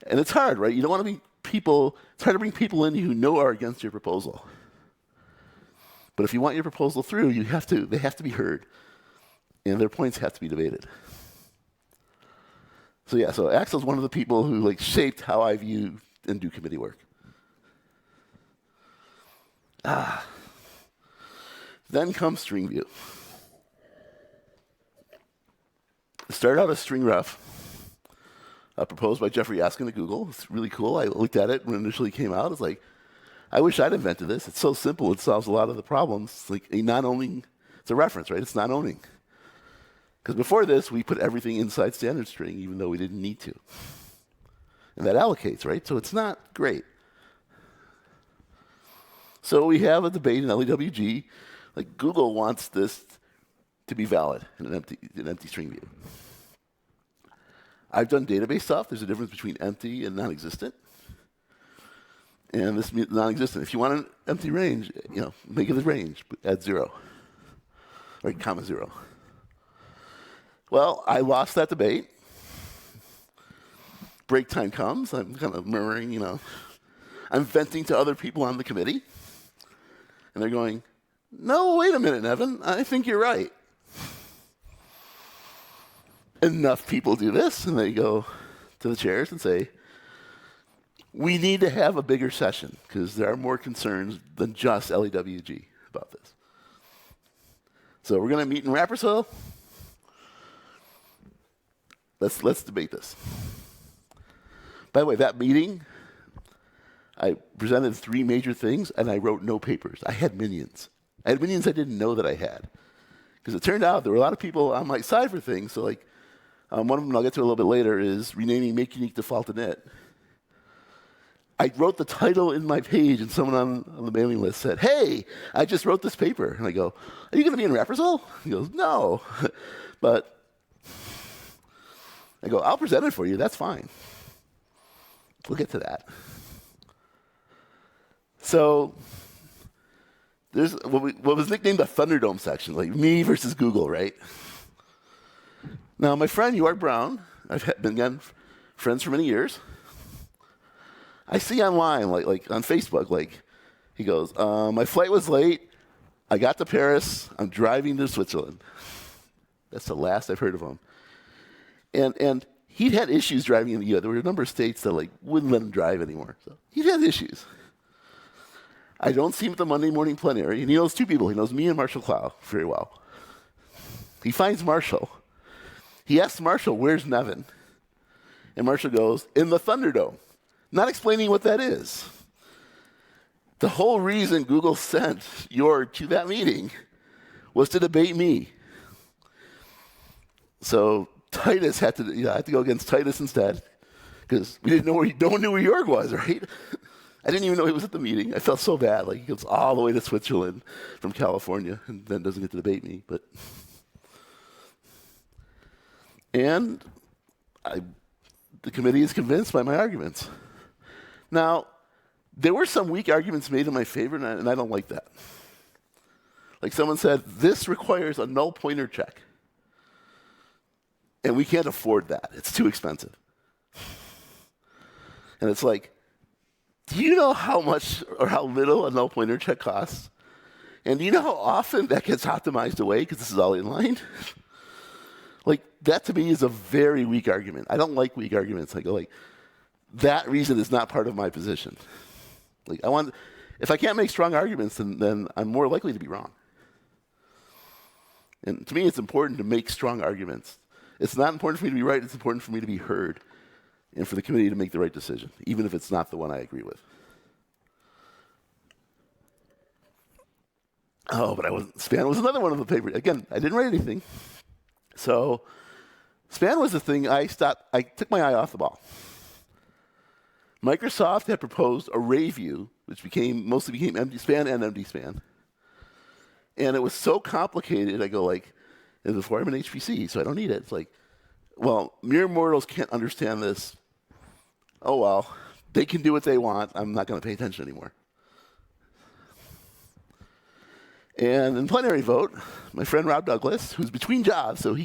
And it's hard, right? You don't want to be people, it's hard to bring people in who know are against your proposal. But if you want your proposal through, they have to be heard. And their points have to be debated. So Axel's one of the people who shaped how I view and do committee work. Then comes string view. It started out as string ref, proposed by Jeffrey Askin at Google. It's really cool. I looked at it when it initially came out. It's like, I wish I'd invented this. It's so simple. It solves a lot of the problems. It's like a non-owning, it's a reference, right? It's non-owning. Because before this, we put everything inside standard string, even though we didn't need to. And that allocates, right? So it's not great. So we have a debate in LEWG. Google wants this to be valid in an empty string view. I've done database stuff. There's a difference between empty and non-existent. And this means non-existent. If you want an empty range, make it a range, but add 0, or comma 0. Well, I lost that debate. Break time comes. I'm kind of murmuring, I'm venting to other people on the committee. And they're going, no, wait a minute, Nevin. I think you're right. Enough people do this, and they go to the chairs and say, we need to have a bigger session because there are more concerns than just LEWG about this. So we're going to meet in Rapperswil. Let's debate this. By the way, that meeting, I presented 3 major things, and I wrote no papers. I had minions. I didn't know that I had. Because it turned out there were a lot of people on my side for things. So one of them I'll get to a little bit later is renaming Make Unique Default Init. I wrote the title in my page, and someone on the mailing list said, hey, I just wrote this paper. And I go, are you going to be in Rapperswil? He goes, no. But I go, I'll present it for you. That's fine. We'll get to that. So there's what was nicknamed the Thunderdome section, me versus Google, right? Now, my friend, York Brown, I've been friends for many years. I see online, like on Facebook, he goes, my flight was late. I got to Paris. I'm driving to Switzerland. That's the last I've heard of him. And he'd had issues driving in the U.S. There were a number of states that wouldn't let him drive anymore. So he'd had issues. I don't see him at the Monday morning plenary, and he knows 2 people. He knows me and Marshall Clough very well. He finds Marshall. He asks Marshall, where's Nevin? And Marshall goes, in the Thunderdome, not explaining what that is. The whole reason Google sent York to that meeting was to debate me. So Titus had to go against Titus instead, because we didn't know no one knew where York was, right? I didn't even know he was at the meeting. I felt so bad. He goes all the way to Switzerland from California and then doesn't get to debate me. And the committee is convinced by my arguments. Now, there were some weak arguments made in my favor, and I don't like that. Someone said, this requires a null pointer check. And we can't afford that. It's too expensive. And it's do you know how much or how little a null pointer check costs? And do you know how often that gets optimized away because this is all inline? That to me is a very weak argument. I don't like weak arguments. I go that reason is not part of my position. If I can't make strong arguments, then I'm more likely to be wrong. And to me, it's important to make strong arguments. It's not important for me to be right. It's important for me to be heard and for the committee to make the right decision, even if it's not the one I agree with. Oh, but Span was another one of the papers. Again, I didn't write anything. So Span was the thing I took my eye off the ball. Microsoft had proposed array view, which mostly became empty span and empty span. And it was so complicated, I go and before I'm an HPC, so I don't need it. It's well, mere mortals can't understand this. Oh, well, they can do what they want. I'm not going to pay attention anymore. And in plenary vote, my friend Rob Douglas, who's between jobs, so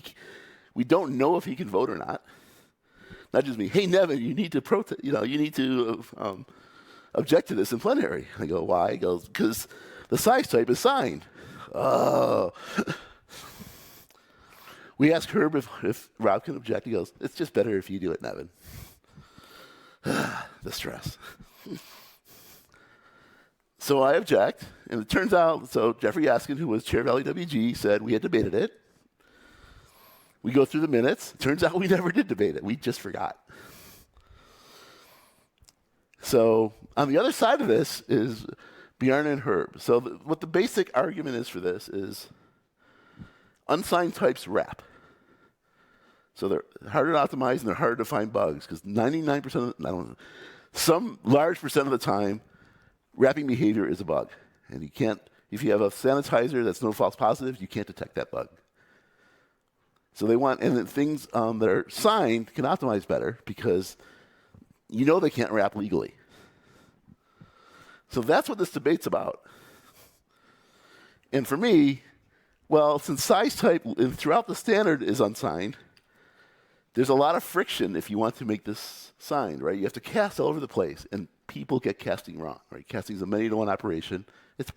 we don't know if he can vote or not, nudges me, hey, Nevin, you need to protest, you need to object to this in plenary. I go, why? He goes, because the size type is signed. Oh. We asked Herb if Rob can object. He goes, it's just better if you do it, Nevin. The stress. So I object, and it turns out, so Jeffrey Yaskin, who was chair of LEWG, said we had debated it. We go through the minutes. It turns out we never did debate it. We just forgot. So on the other side of this is Bjarne and Herb. So what the basic argument is for this is unsigned types wrap. So they're harder to optimize and they're harder to find bugs because 99%, some large percent of the time, wrapping behavior is a bug. And you can't, if you have a sanitizer that's no false positives, you can't detect that bug. So they want, and then things that are signed can optimize better because they can't wrap legally. So that's what this debate's about. And for me, well, since size type throughout the standard is unsigned, there's a lot of friction if you want to make this signed, right? You have to cast all over the place, and people get casting wrong, right? Casting is a many-to-one operation. It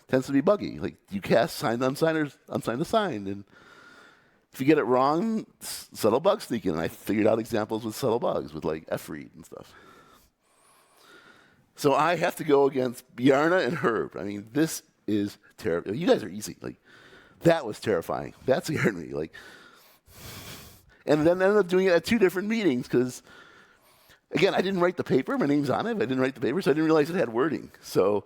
tends to be buggy. Like, you cast signed to unsigned or unsigned to signed, and if you get it wrong, subtle bugs sneak in. And I figured out examples with subtle bugs, with like F-read and stuff. So I have to go against Bjarne and Herb. I mean, this is terrible. You guys are easy. Like, that was terrifying. That scared me. Like, and then ended up doing it at 2 different meetings because, again, I didn't write the paper. My name's on it. I didn't write the paper, so I didn't realize it had wording. So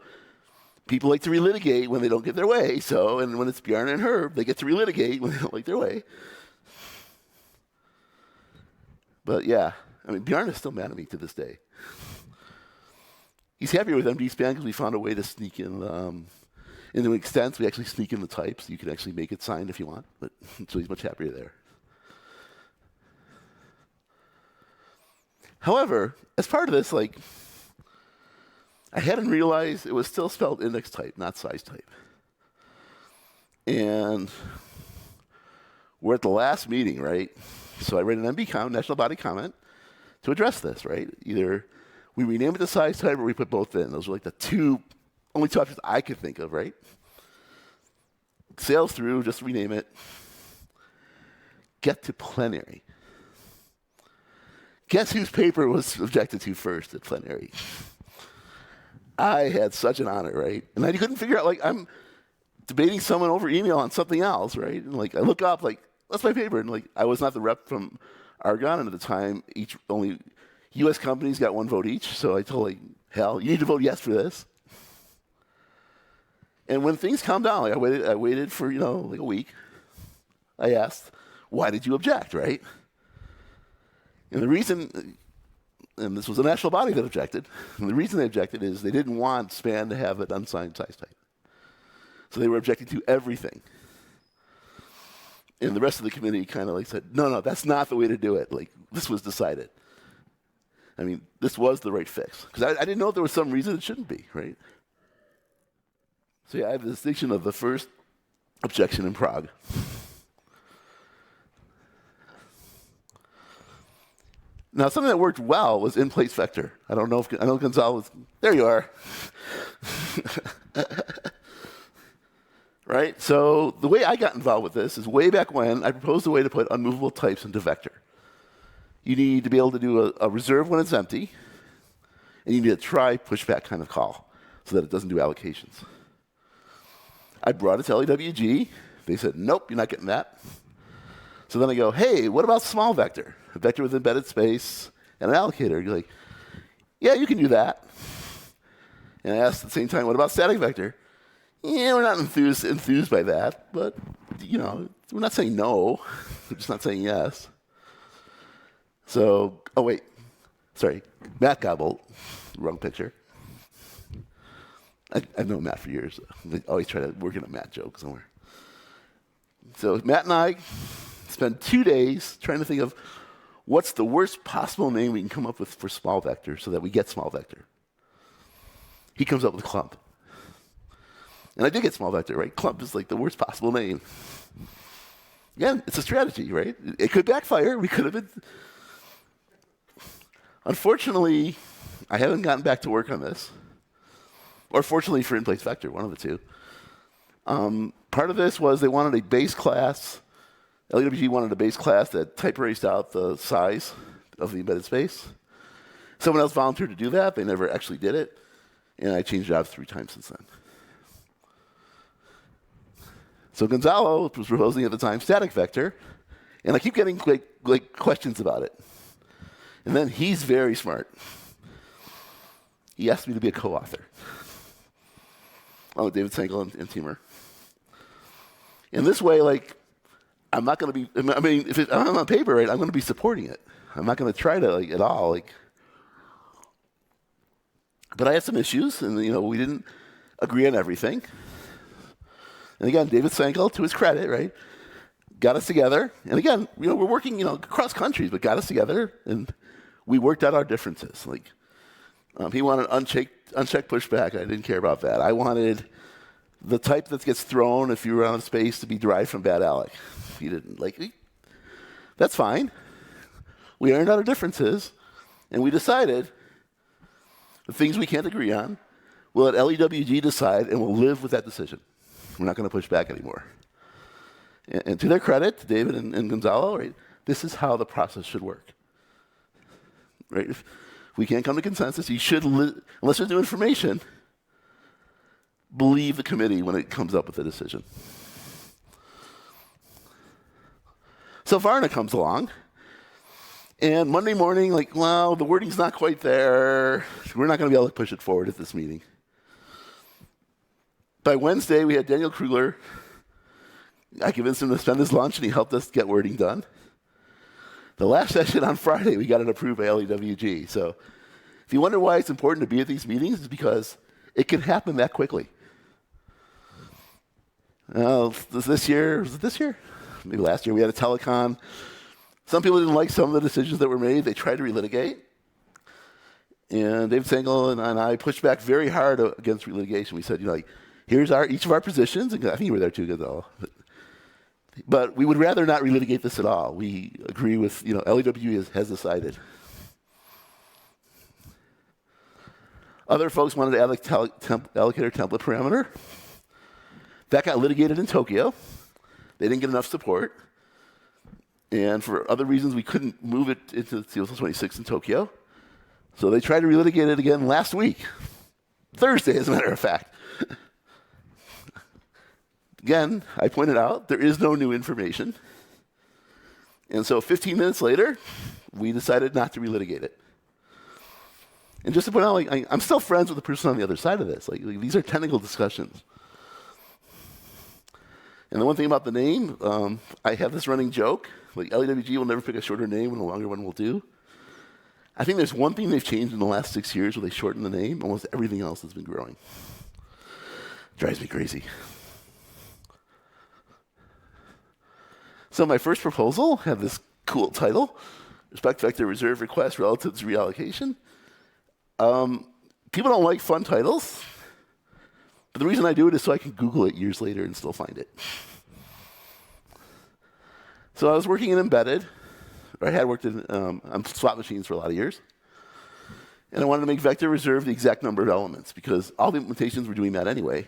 people like to relitigate when they don't get their way. So, and when it's Bjarne and Herb, they get to relitigate when they don't like their way. But yeah, I mean, Bjarne is still mad at me to this day. He's happier with MD span because we found a way to sneak in, into extents. We actually sneak in the types. You can actually make it signed if you want. But so he's much happier there. However, as part of this, like, I hadn't realized it was still spelled index type, not size type. And we're at the last meeting, right? So I write an MB national body comment to address this, right? Either we rename it to size type or we put both in. Those were like the only two options I could think of, right? Sails through, just rename it. Get to plenary. Guess whose paper was objected to first at plenary? I had such an honor, right? And I couldn't figure out, like, I'm debating someone over email on something else, right? And like, I look up, like, that's my paper. And like, I was not the rep from Argonne, and at the time, only U.S. companies got 1 vote each. So I told, like, hell, you need to vote yes for this. And when things calmed down, like, I waited for, like a week. I asked, why did you object, right? And the reason, and this was a national body that objected, and the reason they objected is they didn't want SPAN to have an unsigned size type. So they were objecting to everything. And the rest of the committee kind of like said, no, that's not the way to do it. Like, this was decided. I mean, this was the right fix. Because I didn't know if there was some reason it shouldn't be, right? So yeah, I have the distinction of the first objection in Prague. Now, something that worked well was in-place vector. I know Gonzalez, there you are. Right? So the way I got involved with this is way back when I proposed a way to put unmovable types into vector. You need to be able to do a reserve when it's empty, and you need a try pushback kind of call so that it doesn't do allocations. I brought it to LEWG. They said, nope, you're not getting that. So then I go, hey, what about small vector? A vector with embedded space and an allocator. You're like, yeah, you can do that. And I asked at the same time, what about static vector? Yeah, we're not enthused by that, but we're not saying no. We're just not saying yes. So, oh wait, sorry, Matt Gobble, wrong picture. I've known Matt for years. I always try to work in a Matt joke somewhere. So Matt and I spend 2 days trying to think of what's the worst possible name we can come up with for small vector so that we get small vector. He comes up with clump. And I did get small vector, right? Clump is like the worst possible name. Again, it's a strategy, right? It could backfire. We could have been. Unfortunately, I haven't gotten back to work on this. Or fortunately for in-place vector, one of the two. Part of this was they wanted a base class. LEWG wanted a base class that type erased out the size of the embedded space. Someone else volunteered to do that. They never actually did it. And I changed it out 3 times since then. So Gonzalo was proposing at the time static vector. And I keep getting like questions about it. And then he's very smart. He asked me to be a co-author. Oh, David Sankel and Timur. In this way, like, I'm not going to be, I mean, if I'm on paper, right, I'm going to be supporting it. I'm not going to try to, like, at all, like. But I had some issues, and, we didn't agree on everything. And again, David Sankel, to his credit, right, got us together. And again, we're working, across countries, but got us together, and we worked out our differences. Like, he wanted unchecked pushback. I didn't care about that. I wanted the type that gets thrown if you run out of space to be derived from bad alloc. He didn't like me. That's fine. We ironed out our differences, and we decided the things we can't agree on, we'll let LEWG decide, and we'll live with that decision. We're not going to push back anymore. And to their credit, to David and Gonzalo, right, this is how the process should work. Right? If we can't come to consensus, you should, unless there's new information, believe the committee when it comes up with a decision. So Varna comes along, and Monday morning, like, well, the wording's not quite there. We're not going to be able to push it forward at this meeting. By Wednesday, we had Daniel Krugler. I convinced him to spend his lunch, and he helped us get wording done. The last session on Friday, we got it approved by LEWG. So if you wonder why it's important to be at these meetings, it's because it can happen that quickly. This year? Was it this year? Maybe last year. We had a telecon. Some people didn't like some of the decisions that were made. They tried to relitigate. And David Sankel and I pushed back very hard against relitigation. We said, here's each of our positions. And I think you were there too, Gonzalo. But we would rather not relitigate this at all. We agree with, LEW has decided. Other folks wanted to add allocator template parameter. That got litigated in Tokyo. They didn't get enough support. And for other reasons, we couldn't move it into CL 26 in Tokyo. So they tried to relitigate it again last week. Thursday, as a matter of fact. Again, I pointed out, there is no new information. And so 15 minutes later, we decided not to relitigate it. And just to point out, I'm still friends with the person on the other side of this. These are technical discussions. And the one thing about the name, I have this running joke. LEWG will never pick a shorter name and a longer one will do. I think there's one thing they've changed in the last 6 years where they shortened the name. Almost everything else has been growing. Drives me crazy. So my first proposal had this cool title, Respect Vector Reserve Request Relative to Reallocation. People don't like fun titles, but the reason I do it is so I can Google it years later and still find it. So I was working in embedded. I had worked on slot machines for a lot of years. And I wanted to make vector reserve the exact number of elements because all the implementations were doing that anyway.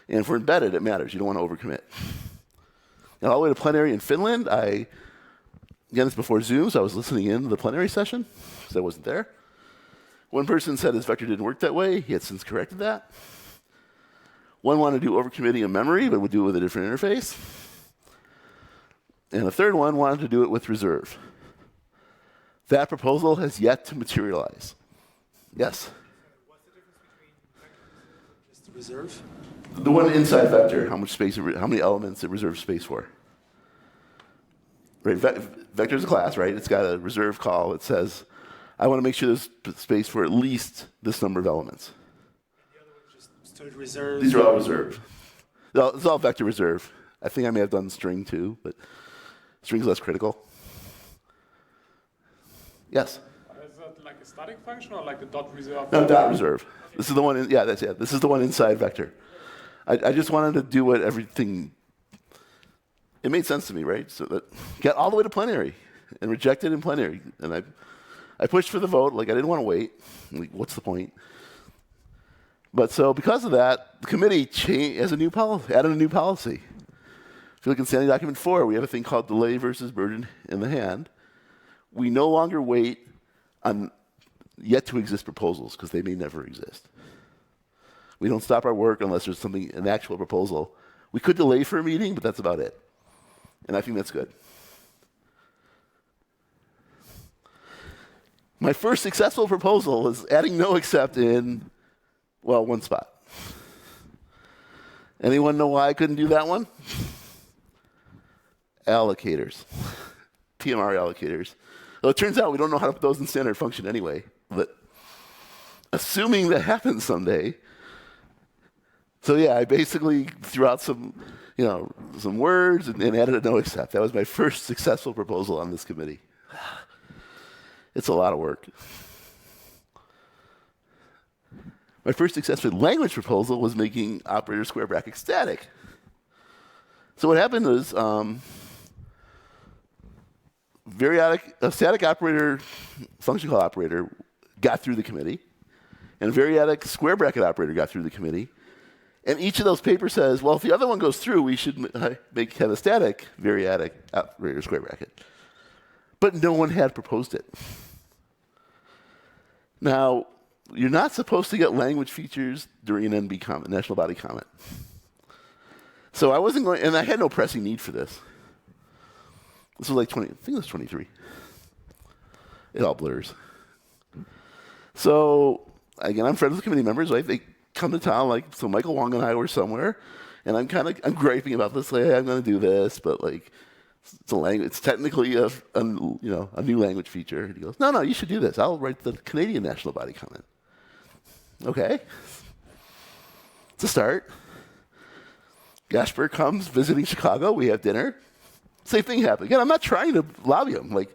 And for embedded, it matters. You don't want to overcommit. And all the way to plenary in Finland, again, it's before Zoom, so I was listening in to the plenary session because I wasn't there. One person said his vector didn't work that way. He had since corrected that. One wanted to do overcommitting in memory, but would do it with a different interface. And a third one wanted to do it with reserve. That proposal has yet to materialize. Yes? What's the difference between just the reserve? The one inside vector, how many elements it reserves space for. Right, vector is a class, right? It's got a reserve call. It says, I want to make sure there's space for at least this number of elements. And the other one just stored reserve. These are all reserve. It's all vector reserve. I think I may have done string too, but string's less critical. Yes? Is that like a static function or like the dot reserve? No, dot reserve. This is the one. This is the one inside vector. I just wanted to do what everything. It made sense to me, right? So that got all the way to plenary and rejected in plenary, and I pushed for the vote. Like I didn't want to wait. Like what's the point? But so because of that, the committee added a new policy. If you look in standing document 4, we have a thing called delay versus burden in the hand. We no longer wait on yet to exist proposals because they may never exist. We don't stop our work unless there's an actual proposal. We could delay for a meeting, but that's about it. And I think that's good. My first successful proposal was adding no accept in, well, one spot. Anyone know why I couldn't do that one? Allocators. PMR allocators. Well, it turns out we don't know how to put those in standard function anyway. But assuming that happens someday, so yeah, I basically threw out some words and added a no accept. That was my first successful proposal on this committee. It's a lot of work. My first successful language proposal was making operator square bracket static. So what happened was a static operator, function call operator, got through the committee, and a variadic square bracket operator got through the committee. And each of those papers says, well, if the other one goes through, we should have a static variadic operator square bracket. But no one had proposed it. Now, you're not supposed to get language features during an NB comment, national body comment. So I wasn't going, and I had no pressing need for this. This was like 20, I think it was 23. It all blurs. So, again, I'm friends with committee members, right? They come to town, like, so Michael Wong and I were somewhere, and I'm griping about this, like, hey, I'm going to do this, but like, it's technically a new language feature. And he goes, no, you should do this. I'll write the Canadian national body comment. Okay. It's a start. Gashberg comes visiting Chicago. We have dinner. Same thing happened. Again, I'm not trying to lobby him. Like,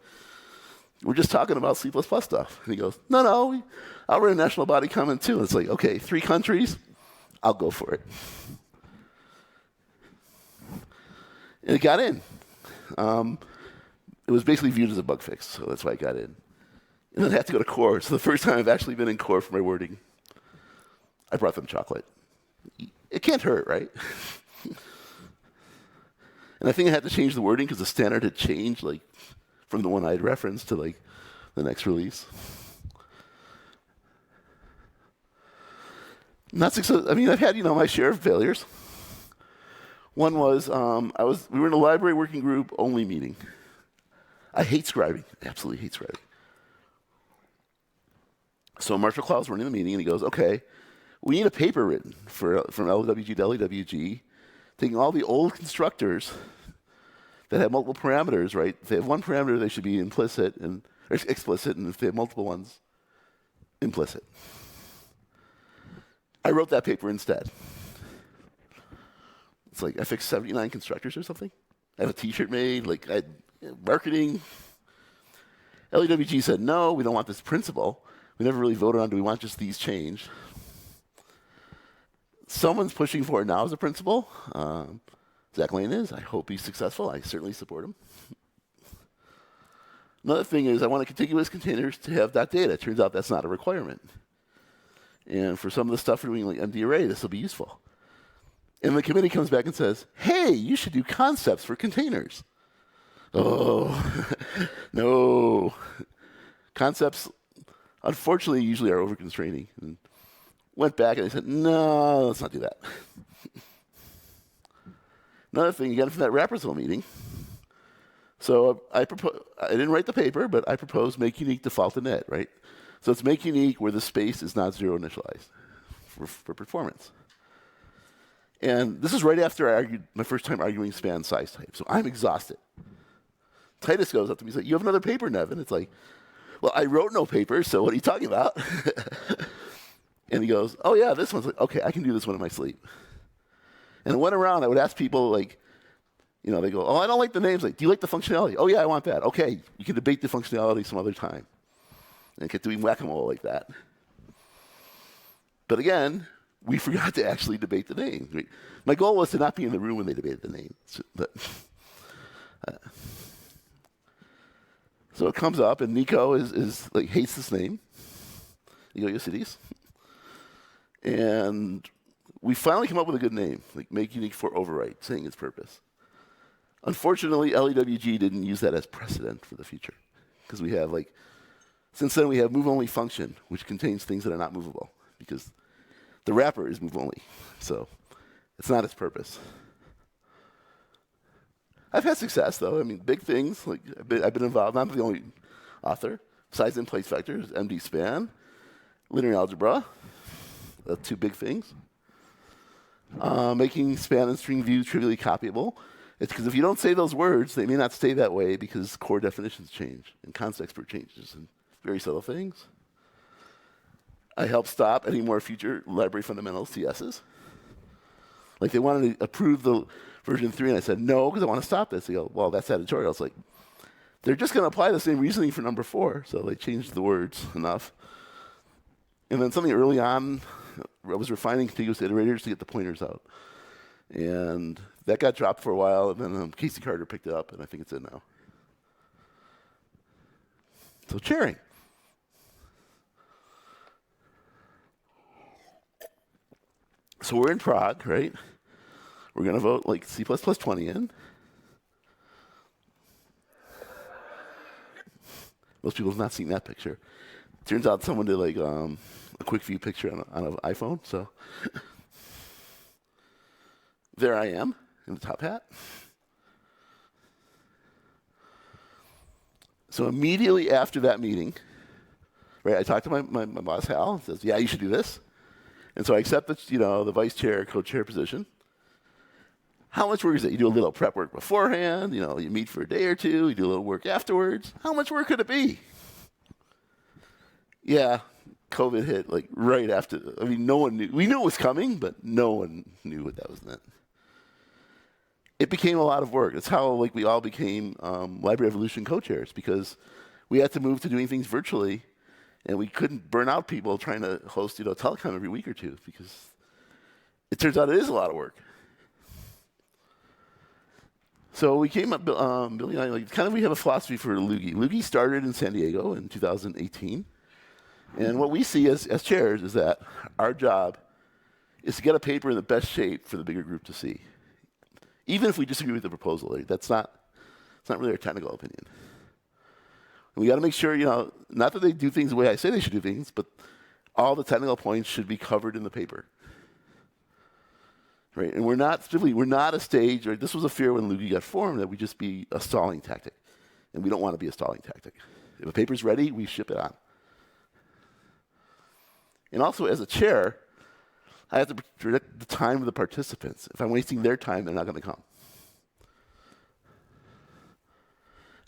we're just talking about C++ stuff. And he goes, no, I'll write a national body comment too. And it's like, okay, 3 countries, I'll go for it. And it got in. It was basically viewed as a bug fix, so that's why I got in. And then I had to go to core. So the first time I've actually been in core for my wording, I brought them chocolate. It can't hurt, right? And I think I had to change the wording because the standard had changed, like, from the one I had referenced to, like, the next release. Not success. I mean, I've had, my share of failures. One was, we were in a library working group only meeting. I hate scribing. I absolutely hate scribing. So Marshall Cloud's running the meeting, and he goes, okay, we need a paper written from LWG to LWG, taking all the old constructors that have multiple parameters, right? If they have one parameter, they should be implicit or explicit, and if they have multiple ones, implicit. I wrote that paper instead. It's like I fixed 79 constructors or something. I have a T-shirt made, like marketing. LWG said, no, we don't want this principle. We never really voted on, do we want just these changed? Someone's pushing for it now as a principle. Zach Lane is. I hope he's successful. I certainly support him. Another thing is I want contiguous containers to have that data. It turns out that's not a requirement. And for some of the stuff we're doing like MD array, this will be useful. And the committee comes back and says, hey, you should do concepts for containers. Oh, no. Concepts, unfortunately, usually are over-constraining. And went back and they said, no, let's not do that. Another thing, again, from that Rappersville meeting. So I didn't write the paper, but I proposed make unique default init, right? So it's make unique where the space is not zero initialized for performance. And this is right after I argued my first time arguing span size type. So I'm exhausted. Titus goes up to me and says, you have another paper, Nevin? It's like, well, I wrote no paper, so what are you talking about? And he goes, oh, yeah, this one's like, okay, I can do this one in my sleep. And I went around, I would ask people, like, they go, oh, I don't like the names. Like, do you like the functionality? Oh, yeah, I want that. Okay, you can debate the functionality some other time. And I kept doing whack-a-mole like that. But again, we forgot to actually debate the name. My goal was to not be in the room when they debated the name. So it comes up, and Nico is like hates this name, Nico Yosides. And we finally come up with a good name, like make unique for overwrite, saying its purpose. Unfortunately, LEWG didn't use that as precedent for the future, because we have since then we have move only function, which contains things that are not movable, because the wrapper is move only, so it's not its purpose. I've had success though. I mean, big things like I've been involved. I'm not the only author. Size in place vectors, MD span, linear algebra. The two big things. Making span and string view trivially copyable. It's because if you don't say those words, they may not stay that way because core definitions change and context expert changes and very subtle things. I helped stop any more future library fundamental CSs. Like they wanted to approve the version 3, and I said, no, because I want to stop this. They go, well, that's editorial. It's like, they're just going to apply the same reasoning for number 4, so they changed the words enough. And then something early on, I was refining contiguous iterators to get the pointers out. And that got dropped for a while, and then Casey Carter picked it up, and I think it's in now. So chairing. So we're in Prague, right? We're going to vote like C++ 20 in. Most people have not seen that picture. Turns out someone did like a quick view picture on an iPhone. So there I am in the top hat. So immediately after that meeting, right, I talked to my boss Hal. And says, "Yeah, you should do this." And so I accept the vice chair, co-chair position. How much work is it? You do a little prep work beforehand. You meet for a day or two. You do a little work afterwards. How much work could it be? Yeah, COVID hit like right after. I mean, no one knew. We knew it was coming, but no one knew what that was meant. It became a lot of work. That's how we all became Library Evolution co-chairs, because we had to move to doing things virtually, and we couldn't burn out people trying to host telecom every week or two, because it turns out it is a lot of work. So we came up, Billy and I, we have a philosophy for Loogie. Loogie started in San Diego in 2018. And what we see as chairs is that our job is to get a paper in the best shape for the bigger group to see. Even if we disagree with the proposal, it's not really our technical opinion. And we got to make sure, not that they do things the way I say they should do things, but all the technical points should be covered in the paper. Right? And we're not a stage, right? This was a fear when Loogie got formed, that we just be a stalling tactic. And we don't want to be a stalling tactic. If a paper's ready, we ship it on. And also, as a chair, I have to predict the time of the participants. If I'm wasting their time, they're not going to come.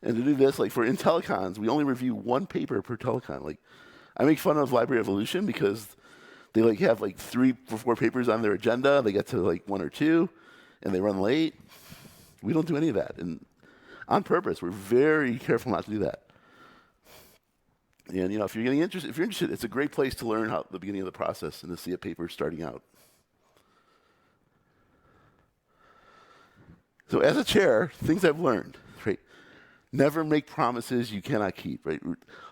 And to do this, for IntelliCons, we only review one paper per telecon. I make fun of Library Evolution because they have 3 or 4 papers on their agenda. They get to 1 or 2, and they run late. We don't do any of that, and on purpose, we're very careful not to do that. And if you're interested, it's a great place to learn how the beginning of the process and to see a paper starting out. So as a chair, things I've learned, right? Never make promises you cannot keep, right?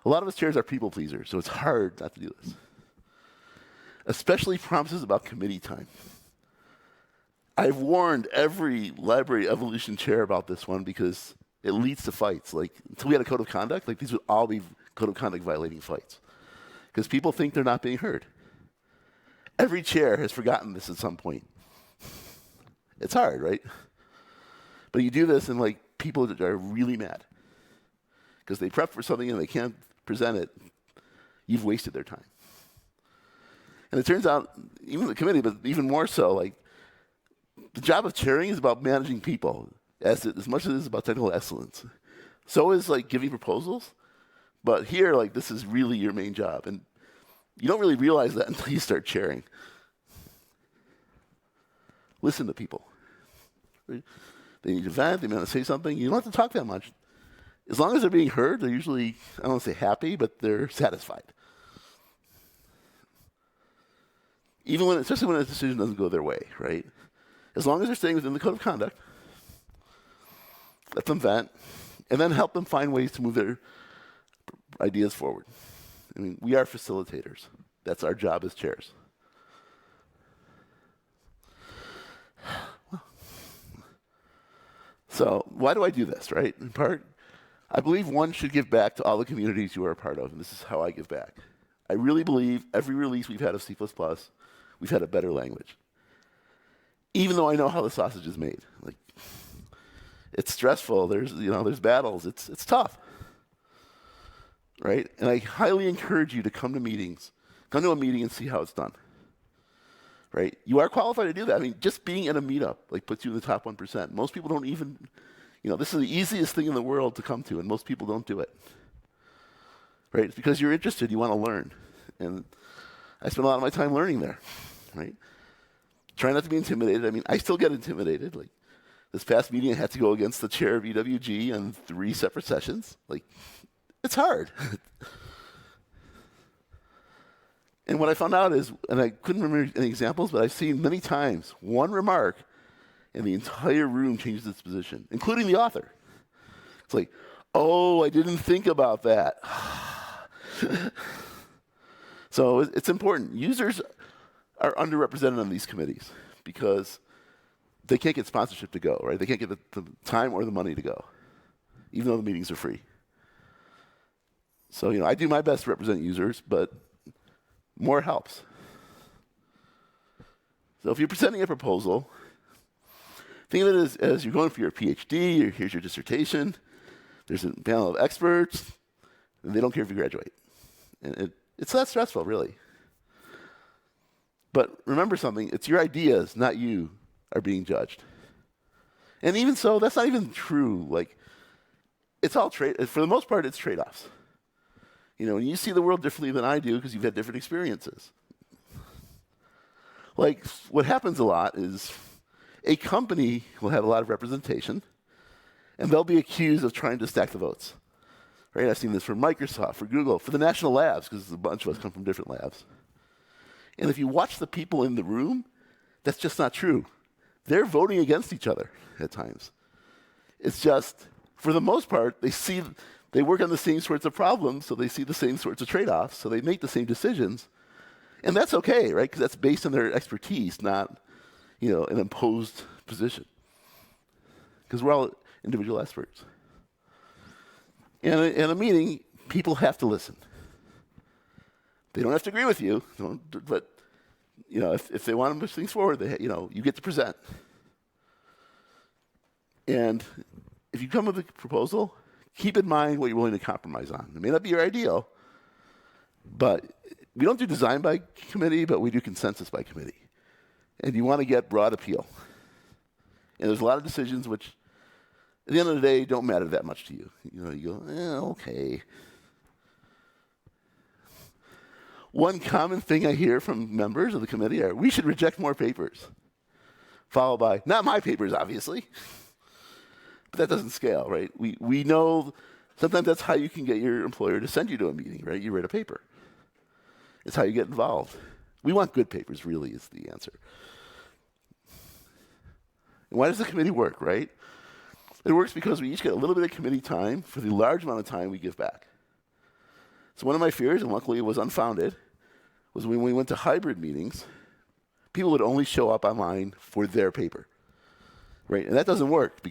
A lot of us chairs are people pleasers, so it's hard not to do this. Especially promises about committee time. I've warned every library evolution chair about this one because it leads to fights. Until we had a code of conduct, these would all be code of conduct violating fights. Because people think they're not being heard. Every chair has forgotten this at some point. It's hard, right? But you do this, and people are really mad. Because they prep for something and they can't present it. You've wasted their time. And it turns out, even the committee, but even more so, the job of chairing is about managing people as much as it is about technical excellence. So is giving proposals, but here this is really your main job, and you don't really realize that until you start chairing. Listen to people. They need to vent. They want to say something. You don't have to talk that much. As long as they're being heard, they're usually, I don't want to say happy, but they're satisfied. even when, especially when a decision doesn't go their way, right? As long as they're staying within the code of conduct, let them vent, and then help them find ways to move their ideas forward. I mean, we are facilitators. That's our job as chairs. So why do I do this, right? In part, I believe one should give back to all the communities you are a part of, and this is how I give back. I really believe every release we've had of C++, we've had a better language. Even though I know how the sausage is made. Like, it's stressful, there's battles, it's tough. Right? And I highly encourage you to come to meetings. Come to a meeting and see how it's done. Right? You are qualified to do that. I mean, just being in a meetup like puts you in the top 1%. Most people don't even, this is the easiest thing in the world to come to, and most people don't do it. Right? It's because you're interested, you want to learn. And I spend a lot of my time learning there. Right? Try not to be intimidated. I mean, I still get intimidated. Like, this past meeting, I had to go against the chair of EWG on 3 separate sessions. Like, it's hard. And what I found out is, and I couldn't remember any examples, but I've seen many times one remark and the entire room changes its position, including the author. It's like, oh, I didn't think about that. So it's important. Users are underrepresented on these committees because they can't get sponsorship to go, right? They can't get the time or the money to go, even though the meetings are free. So, I do my best to represent users, but more helps. So if you're presenting a proposal, think of it as you're going for your PhD, or here's your dissertation, there's a panel of experts, and they don't care if you graduate. And it's that stressful, really. But remember something, it's your ideas, not you, are being judged. And even so, that's not even true. Like, it's all for the most part, it's trade-offs. And you see the world differently than I do because you've had different experiences. Like, what happens a lot is a company will have a lot of representation, and they'll be accused of trying to stack the votes. Right? I've seen this for Microsoft, for Google, for the national labs, because a bunch of us come from different labs. And if you watch the people in the room, that's just not true. They're voting against each other at times. It's just, for the most part, they work on the same sorts of problems, so they see the same sorts of trade-offs, so they make the same decisions. And that's okay, right? Because that's based on their expertise, not, an imposed position. Because we're all individual experts. In a meeting, people have to listen. They don't have to agree with you, but if they want to push things forward, you get to present. And if you come with a proposal, keep in mind what you're willing to compromise on. It may not be your ideal, but we don't do design by committee, but we do consensus by committee. And you want to get broad appeal. And there's a lot of decisions which, at the end of the day, don't matter that much to you. You go, okay. One common thing I hear from members of the committee are, we should reject more papers. Followed by, not my papers, obviously. But that doesn't scale, right? We know sometimes that's how you can get your employer to send you to a meeting, right? You write a paper. It's how you get involved. We want good papers, really, is the answer. And why does the committee work, right? It works because we each get a little bit of committee time for the large amount of time we give back. So one of my fears, and luckily it was unfounded, was when we went to hybrid meetings, people would only show up online for their paper. Right? And that doesn't work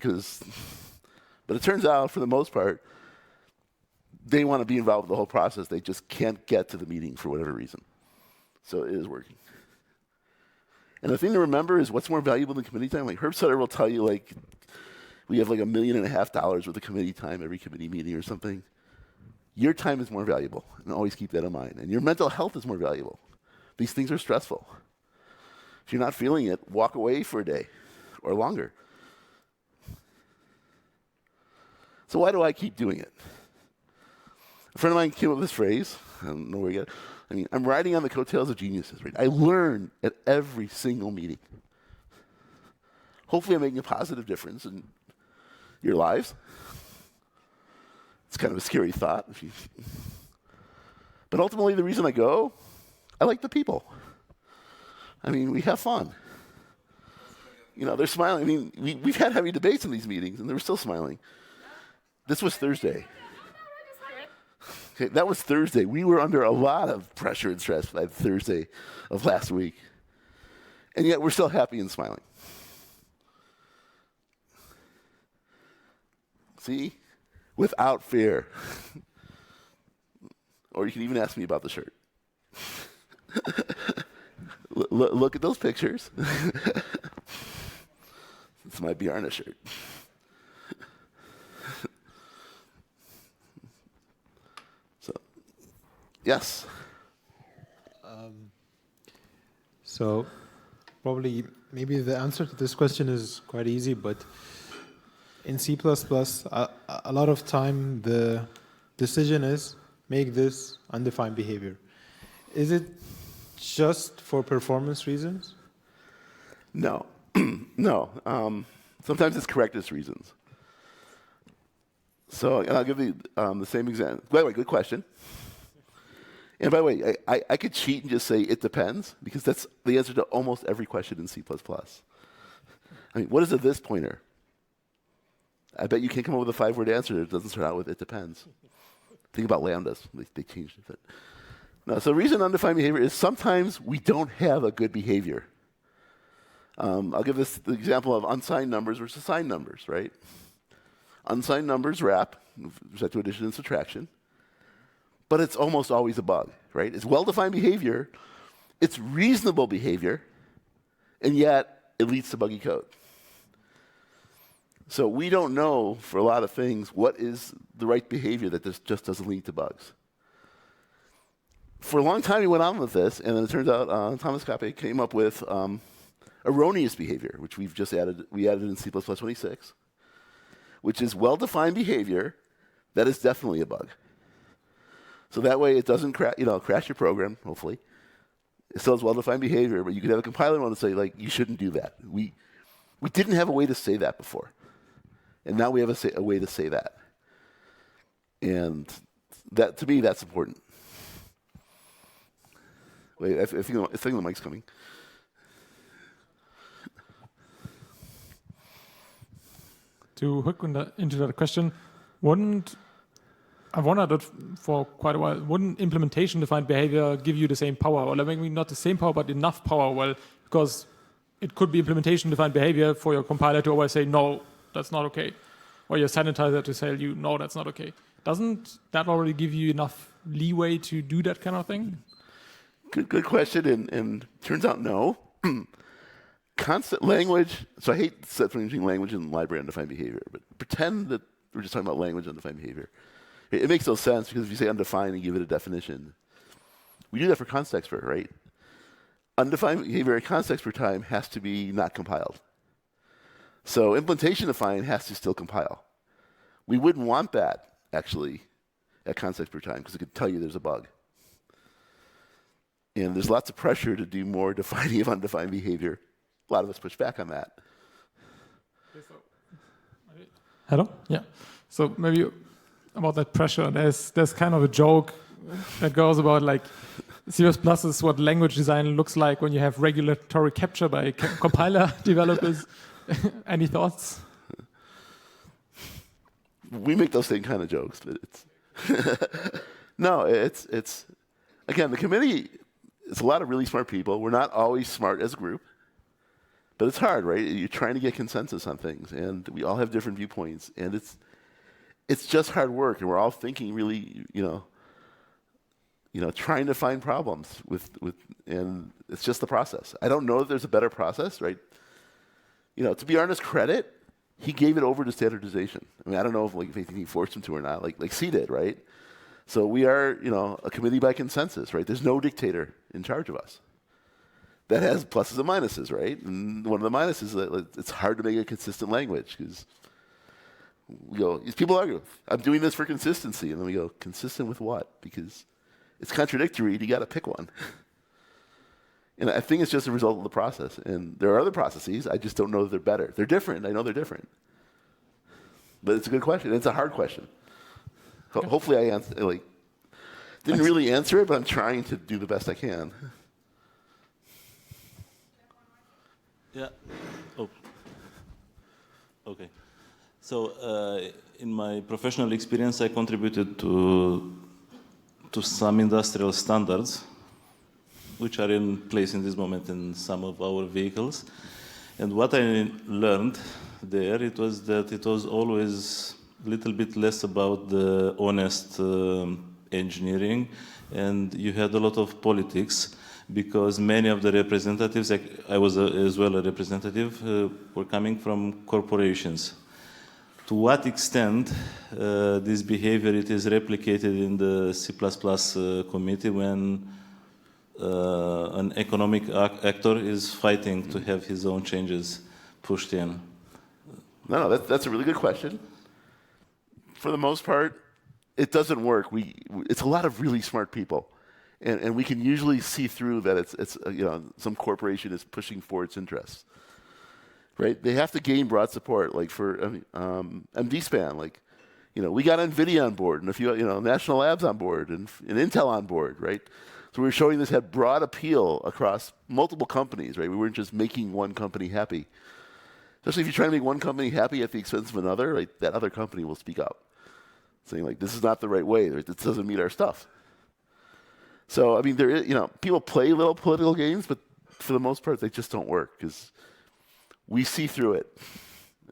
but it turns out, for the most part, they want to be involved with the whole process. They just can't get to the meeting for whatever reason. So it is working. And the thing to remember is what's more valuable than committee time? Like Herb Sutter will tell you, we have $1.5 million worth of committee time every committee meeting or something. Your time is more valuable, and always keep that in mind. And your mental health is more valuable. These things are stressful. If you're not feeling it, walk away for a day or longer. So why do I keep doing it? A friend of mine came up with this phrase. I don't know where he got it. I'm riding on the coattails of geniuses. Right? I learn at every single meeting. Hopefully I'm making a positive difference in your lives. It's kind of a scary thought. But ultimately, the reason I go, I like the people. I mean, we have fun. You know, they're smiling. I mean, we've had heavy debates in these meetings, and they were still smiling. This was Thursday. Okay, that was Thursday. We were under a lot of pressure and stress by Thursday of last week. And yet we're still happy and smiling. See? Without fear. Or you can even ask me about the shirt. Look at those pictures. It's my Bjarne shirt. So, yes. So, probably, maybe the answer to this question is quite easy, but in C++, a lot of time the decision is make this undefined behavior. Is it just for performance reasons? No. No. Sometimes it's correctness reasons. So, and I'll give you the same example. By the way, good question. And by the way, I could cheat and just say it depends, because that's the answer to almost every question in C++. I mean, what is a this pointer? I bet you can't come up with a 5-word answer that doesn't start out with it depends. Think about lambdas. They changed it. But no, so the reason undefined behavior is sometimes we don't have a good behavior. I'll give this the example of unsigned numbers versus signed numbers, right? Unsigned numbers wrap with respect to addition and subtraction, but it's almost always a bug, right? It's well-defined behavior, it's reasonable behavior, and yet it leads to buggy code. So we don't know for a lot of things what is the right behavior that this just doesn't lead to bugs. For a long time, we went on with this, and then it turns out Thomas Kappe came up with erroneous behavior, which we added in C++ 26, which is well-defined behavior that is definitely a bug. So that way it doesn't crash your program, hopefully. It still has well-defined behavior, but you could have a compiler want to say, like, you shouldn't do that. We didn't have a way to say that before. And now we have a way to say that. And that, to me, that's important. Wait, I think the mic's coming. To hook into that question, I've wondered that for quite a while, wouldn't implementation-defined behavior give you the same power? Or maybe not the same power, but enough power? Well, because it could be implementation-defined behavior for your compiler to always say, no, that's not okay. Or your sanitizer to tell you, no, that's not okay. Doesn't that already give you enough leeway to do that kind of thing? Good question, and turns out no. Constant language, so I hate separating between language and library undefined behavior, but pretend that we're just talking about language undefined behavior. It makes no sense, because if you say undefined and give it a definition, we do that for const expert, right? Undefined behavior at const expert time has to be not compiled. So implementation defined has to still compile. We wouldn't want that, actually, at const expert time, because it could tell you there's a bug. And there's lots of pressure to do more defining of undefined behavior. A lot of us push back on that. Hello? Yeah. So maybe about that pressure, there's kind of a joke that goes about, like, C++ is what language design looks like when you have regulatory capture by compiler developers. Any thoughts? We make those same kind of jokes, but it's no, it's again, the committee, it's a lot of really smart people. We're not always smart as a group, but it's hard, right? You're trying to get consensus on things, and we all have different viewpoints, and it's just hard work, and we're all thinking really, trying to find problems and it's just the process. I don't know if there's a better process, right? To be honest, credit, he gave it over to standardization. I mean, I don't know if he forced him to or not, like C did, right? So we are, a committee by consensus, right? There's no dictator in charge of us. That has pluses and minuses, right? And one of the minuses is that it's hard to make a consistent language, because people argue, I'm doing this for consistency. And then we go, consistent with what? Because it's contradictory, and you got to pick one. And I think it's just a result of the process. And there are other processes, I just don't know that they're better. They're different, I know they're different. But it's a good question, it's a hard question. Hopefully I didn't really answer it, but I'm trying to do the best I can. Yeah. Oh. Okay. So, in my professional experience, I contributed to some industrial standards, which are in place in this moment in some of our vehicles. And what I learned there, it was that it was always a little bit less about the honest engineering, and you had a lot of politics, because many of the representatives, I was as well a representative, were coming from corporations. To what extent this behavior it is replicated in the C++ committee when an economic actor is fighting to have his own changes pushed in? No, that's a really good question. For the most part, it doesn't work. It's a lot of really smart people, and we can usually see through that it's some corporation is pushing for its interests, right? They have to gain broad support, like for MD-SPAN, like we got NVIDIA on board and a few National Labs on board and Intel on board, right? So we were showing this had broad appeal across multiple companies, right? We weren't just making one company happy. Especially if you're trying to make one company happy at the expense of another, right? That other company will speak up, saying like, "This is not the right way. Right? This doesn't meet our stuff." So I mean, there is, people play little political games, but for the most part, they just don't work because we see through it.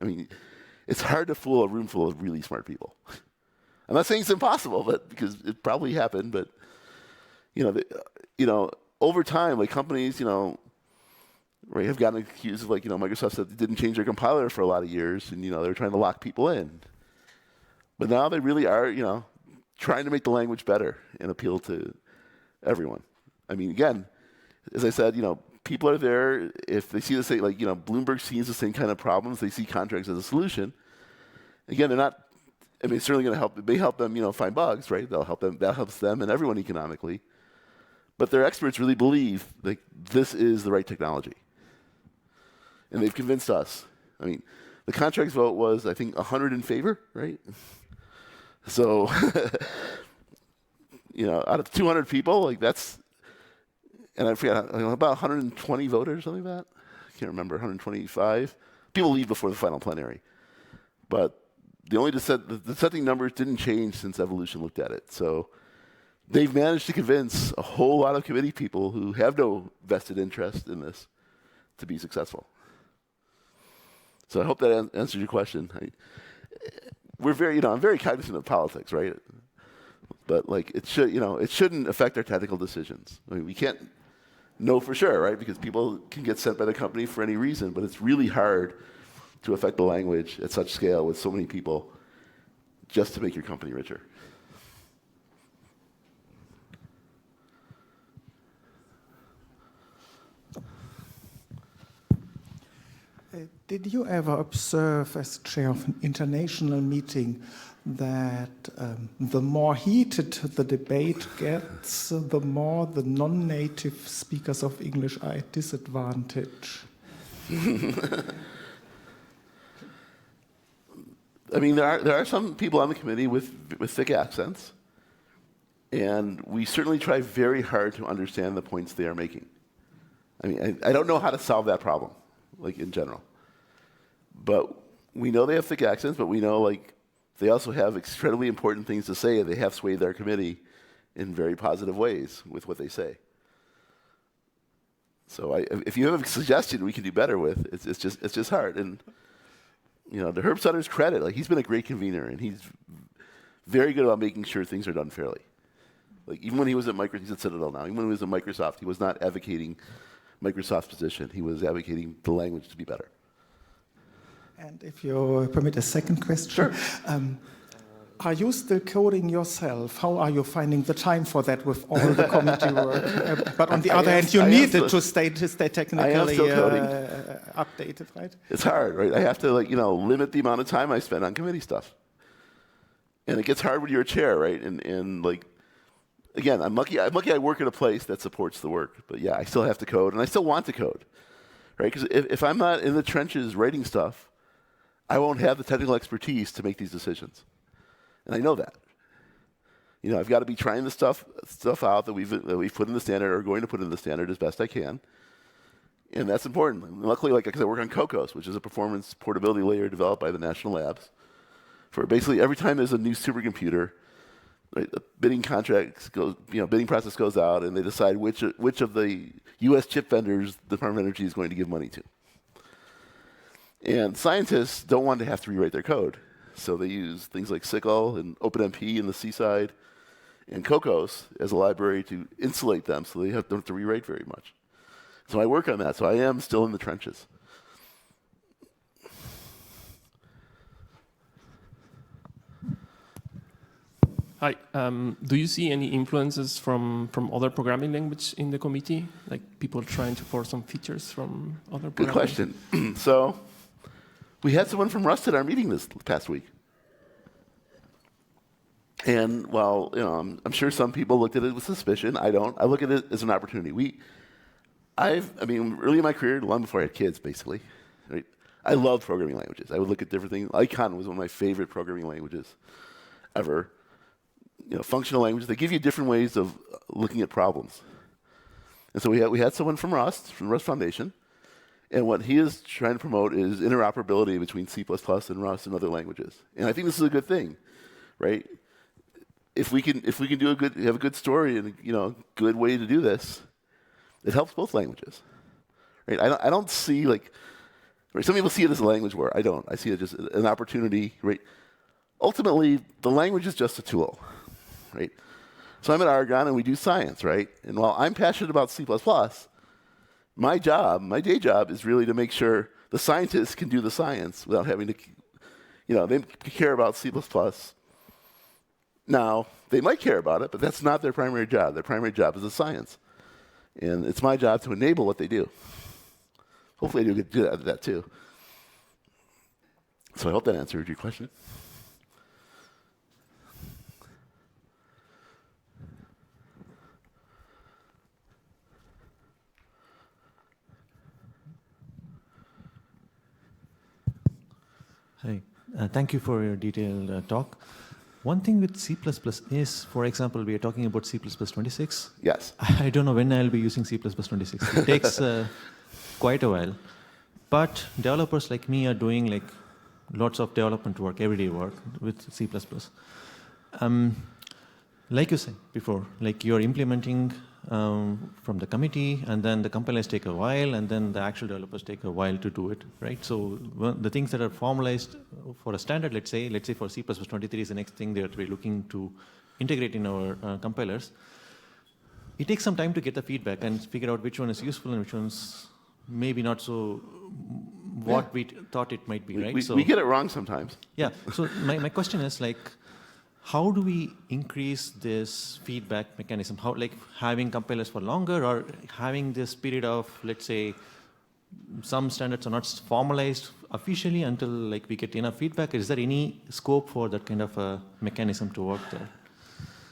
I mean, it's hard to fool a room full of really smart people. I'm not saying it's impossible, but because it probably happened, but. Over time, like companies, right, have gotten accused of Microsoft said they didn't change their compiler for a lot of years, and they were trying to lock people in. But now they really are, trying to make the language better and appeal to everyone. I mean, again, as I said, people are there if they see the same, Bloomberg sees the same kind of problems. They see contracts as a solution. Again, they're not. I mean, it's certainly going to help. They help them, find bugs, right? They'll help them. That helps them and everyone economically. But their experts really believe this is the right technology. And they've convinced us. I mean, the contracts vote was, I think, 100 in favor, right? So, out of 200 people, that's, and I forget, about 120 voters, something like that. I can't remember, 125. People leave before the final plenary. But the dissenting numbers didn't change since evolution looked at it. So, they've managed to convince a whole lot of committee people who have no vested interest in this to be successful. So I hope that answers your question. We're very, I'm very cognizant of politics, right? But it shouldn't affect our technical decisions. I mean, we can't know for sure, right? Because people can get sent by the company for any reason, but it's really hard to affect the language at such scale with so many people just to make your company richer. Did you ever observe, as chair of an international meeting, that the more heated the debate gets, the more the non-native speakers of English are at disadvantage? I mean, there are some people on the committee with thick accents, and we certainly try very hard to understand the points they are making. I mean, I don't know how to solve that problem, in general. But we know they have thick accents, but we know, they also have incredibly important things to say, and they have swayed their committee in very positive ways with what they say. So if you have a suggestion we can do better with, it's just hard. And, to Herb Sutter's credit, he's been a great convener, and he's very good about making sure things are done fairly. Even when he was at he's at Citadel now, even when he was at Microsoft, he was not advocating Microsoft's position. He was advocating the language to be better. And if you permit a second question. Sure. Are you still coding yourself? How are you finding the time for that with all the committee work? But on the other hand, you need it to stay technically updated, right? It's hard, right? I have to limit the amount of time I spend on committee stuff. And it gets hard when you're a chair, right? And again, I'm lucky I work at a place that supports the work. But yeah, I still have to code, and I still want to code, right? Because if I'm not in the trenches writing stuff, I won't have the technical expertise to make these decisions. And I know that. I've got to be trying the stuff out that we've put in the standard or going to put in the standard as best I can. And that's important. And luckily, like, because I work on COCOS, which is a performance portability layer developed by the national labs. For basically every time there's a new supercomputer, right, the bidding process goes out, and they decide which of the U.S. chip vendors the Department of Energy is going to give money to. And scientists don't want to have to rewrite their code, so they use things like SYCL and OpenMP in the C side, and COCOS as a library to insulate them, so they don't have to rewrite very much. So I work on that. So I am still in the trenches. Hi. Do you see any influences from other programming language in the committee? Like people trying to force some features from other Good programming? question. So we had someone from Rust at our meeting this past week. And while I'm sure some people looked at it with suspicion, I don't. I look at it as an opportunity. Early in my career, long before I had kids, basically, right, I loved programming languages. I would look at different things. Icon was one of my favorite programming languages ever. Functional languages, they give you different ways of looking at problems. And so we had someone from Rust Foundation, and what he is trying to promote is interoperability between C++ and Rust and other languages. And I think this is a good thing, right? If we can have a good story and good way to do this, it helps both languages, right? I don't see right, some people see it as a language war. I don't. I see it just an opportunity, right? Ultimately, the language is just a tool, right? So I'm at Argonne and we do science, right? And while I'm passionate about C++, my day job is really to make sure the scientists can do the science without having to, they care about C++. Now, they might care about it, but that's not their primary job. Their primary job is the science. And it's my job to enable what they do. Hopefully I do good at that too. So I hope that answered your question. Hi. Thank you for your detailed talk. One thing with C++ is, for example, we are talking about C++ 26. Yes. I don't know when I'll be using C++ 26. It takes quite a while. But developers like me are doing lots of development work, everyday work with C++. Like you said before, you're implementing from the committee, and then the compilers take a while, and then the actual developers take a while to do it, right? So the things that are formalized for a standard, let's say for C++ 23 is the next thing that we're looking to integrate in our compilers. It takes some time to get the feedback and figure out which one is useful and which one's maybe not so what we thought it might be, right? We get it wrong sometimes. Yeah. So my question is how do we increase this feedback mechanism? How, having compilers for longer, or having this period of, let's say, some standards are not formalized officially until we get enough feedback? Is there any scope for that kind of a mechanism to work there?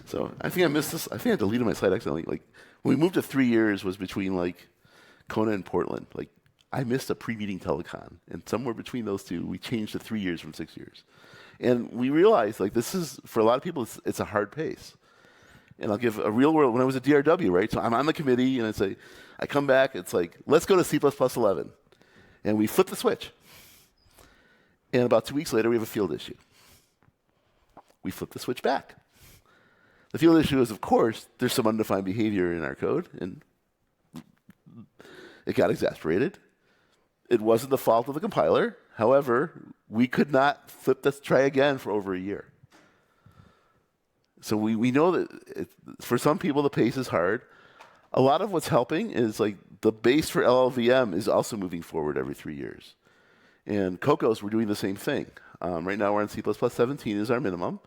So I think I missed this. I think I deleted my slide accidentally. When we moved to 3 years was between Kona and Portland. I missed a pre-meeting telecon, and somewhere between those two, we changed to 3 years from 6 years. And we realized, this is, for a lot of people, it's a hard pace. And I'll give a real world, when I was at DRW, right? So I'm on the committee, and I come back, it's let's go to C++ 11. And we flip the switch. And about 2 weeks later, we have a field issue. We flip the switch back. The field issue is, of course, there's some undefined behavior in our code, and it got exasperated. It wasn't the fault of the compiler. However, we could not try again for over a year. So we know that for some people, the pace is hard. A lot of what's helping is the base for LLVM is also moving forward every 3 years. And COCOS, we're doing the same thing. Right now, we're on C++ 17 is our minimum.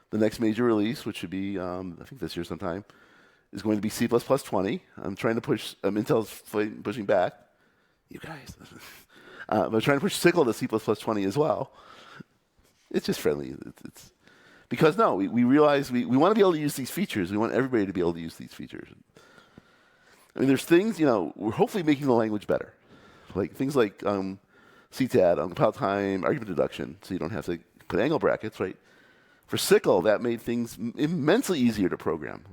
The next major release, which should be, I think this year sometime, is going to be C++ 20. I'm trying to push, Intel's pushing back. You guys. But trying to push SYCL to C++ 20 as well. It's just friendly. Because we realize we want to be able to use these features. We want everybody to be able to use these features. There's things, we're hopefully making the language better. Things like CTAD, compile time, argument deduction, so you don't have to put angle brackets, right? For SYCL, that made things immensely easier to program.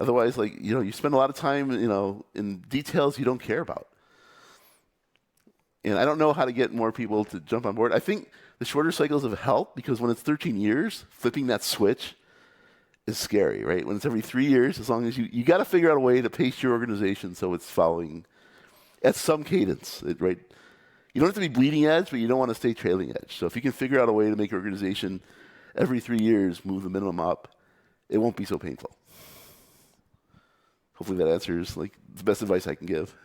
Otherwise, like, you spend a lot of time, in details you don't care about. And I don't know how to get more people to jump on board. I think the shorter cycles have helped because when it's 13 years, flipping that switch is scary, right? When it's every 3 years, as long as you got to figure out a way to pace your organization so it's following at some cadence, right? You don't have to be bleeding edge, but you don't want to stay trailing edge. So if you can figure out a way to make your organization every 3 years move the minimum up, it won't be so painful. Hopefully that answers like the best advice I can give.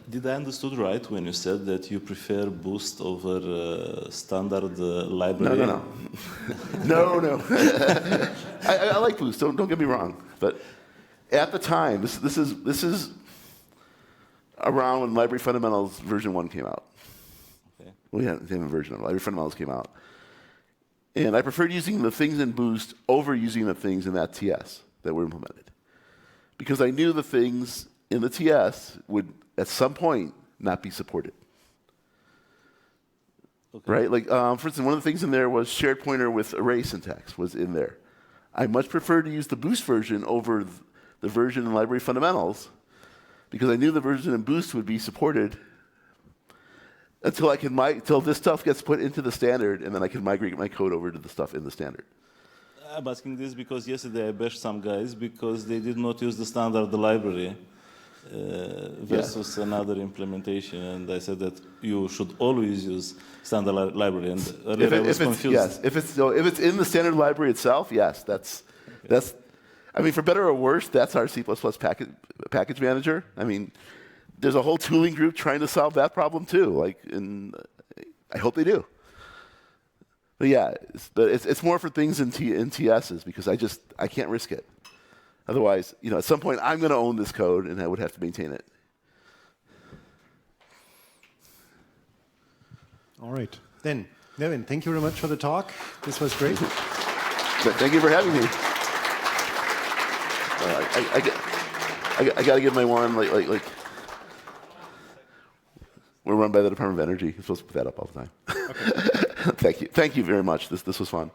Did I understood right when you said that you prefer Boost over standard library? No. No. I like Boost. Don't get me wrong. But at the time, this is around when Library Fundamentals version 1 came out. Okay. We hadn't a version of it. Library Fundamentals came out. And I preferred using the things in Boost over using the things in that TS that were implemented. Because I knew the things in the TS would, at some point, not be supported. Okay. Right? Like, for instance, one of the things in there was shared pointer with array syntax was in there. I much prefer to use the Boost version over the version in Library Fundamentals because I knew the version in Boost would be supported until this stuff gets put into the standard, and then I can migrate my code over to the stuff in the standard. I'm asking this because yesterday I bashed some guys because they did not use the standard library versus another implementation, and I said that you should always use standard library. And earlier I was confused. Yes, if it's in the standard library itself, yes, that's. I mean, for better or worse, that's our C++ package manager. I mean, there's a whole tooling group trying to solve that problem too. Like, and I hope they do. But yeah, it's more for things in TSs because I can't risk it. Otherwise, at some point I'm going to own this code and I would have to maintain it. All right. Then, Nevin, thank you very much for the talk. This was great. Thank you for having me. I got to give my one, like, we're run by the Department of Energy. You're supposed to put that up all the time. Okay. Thank you very much. This was fun.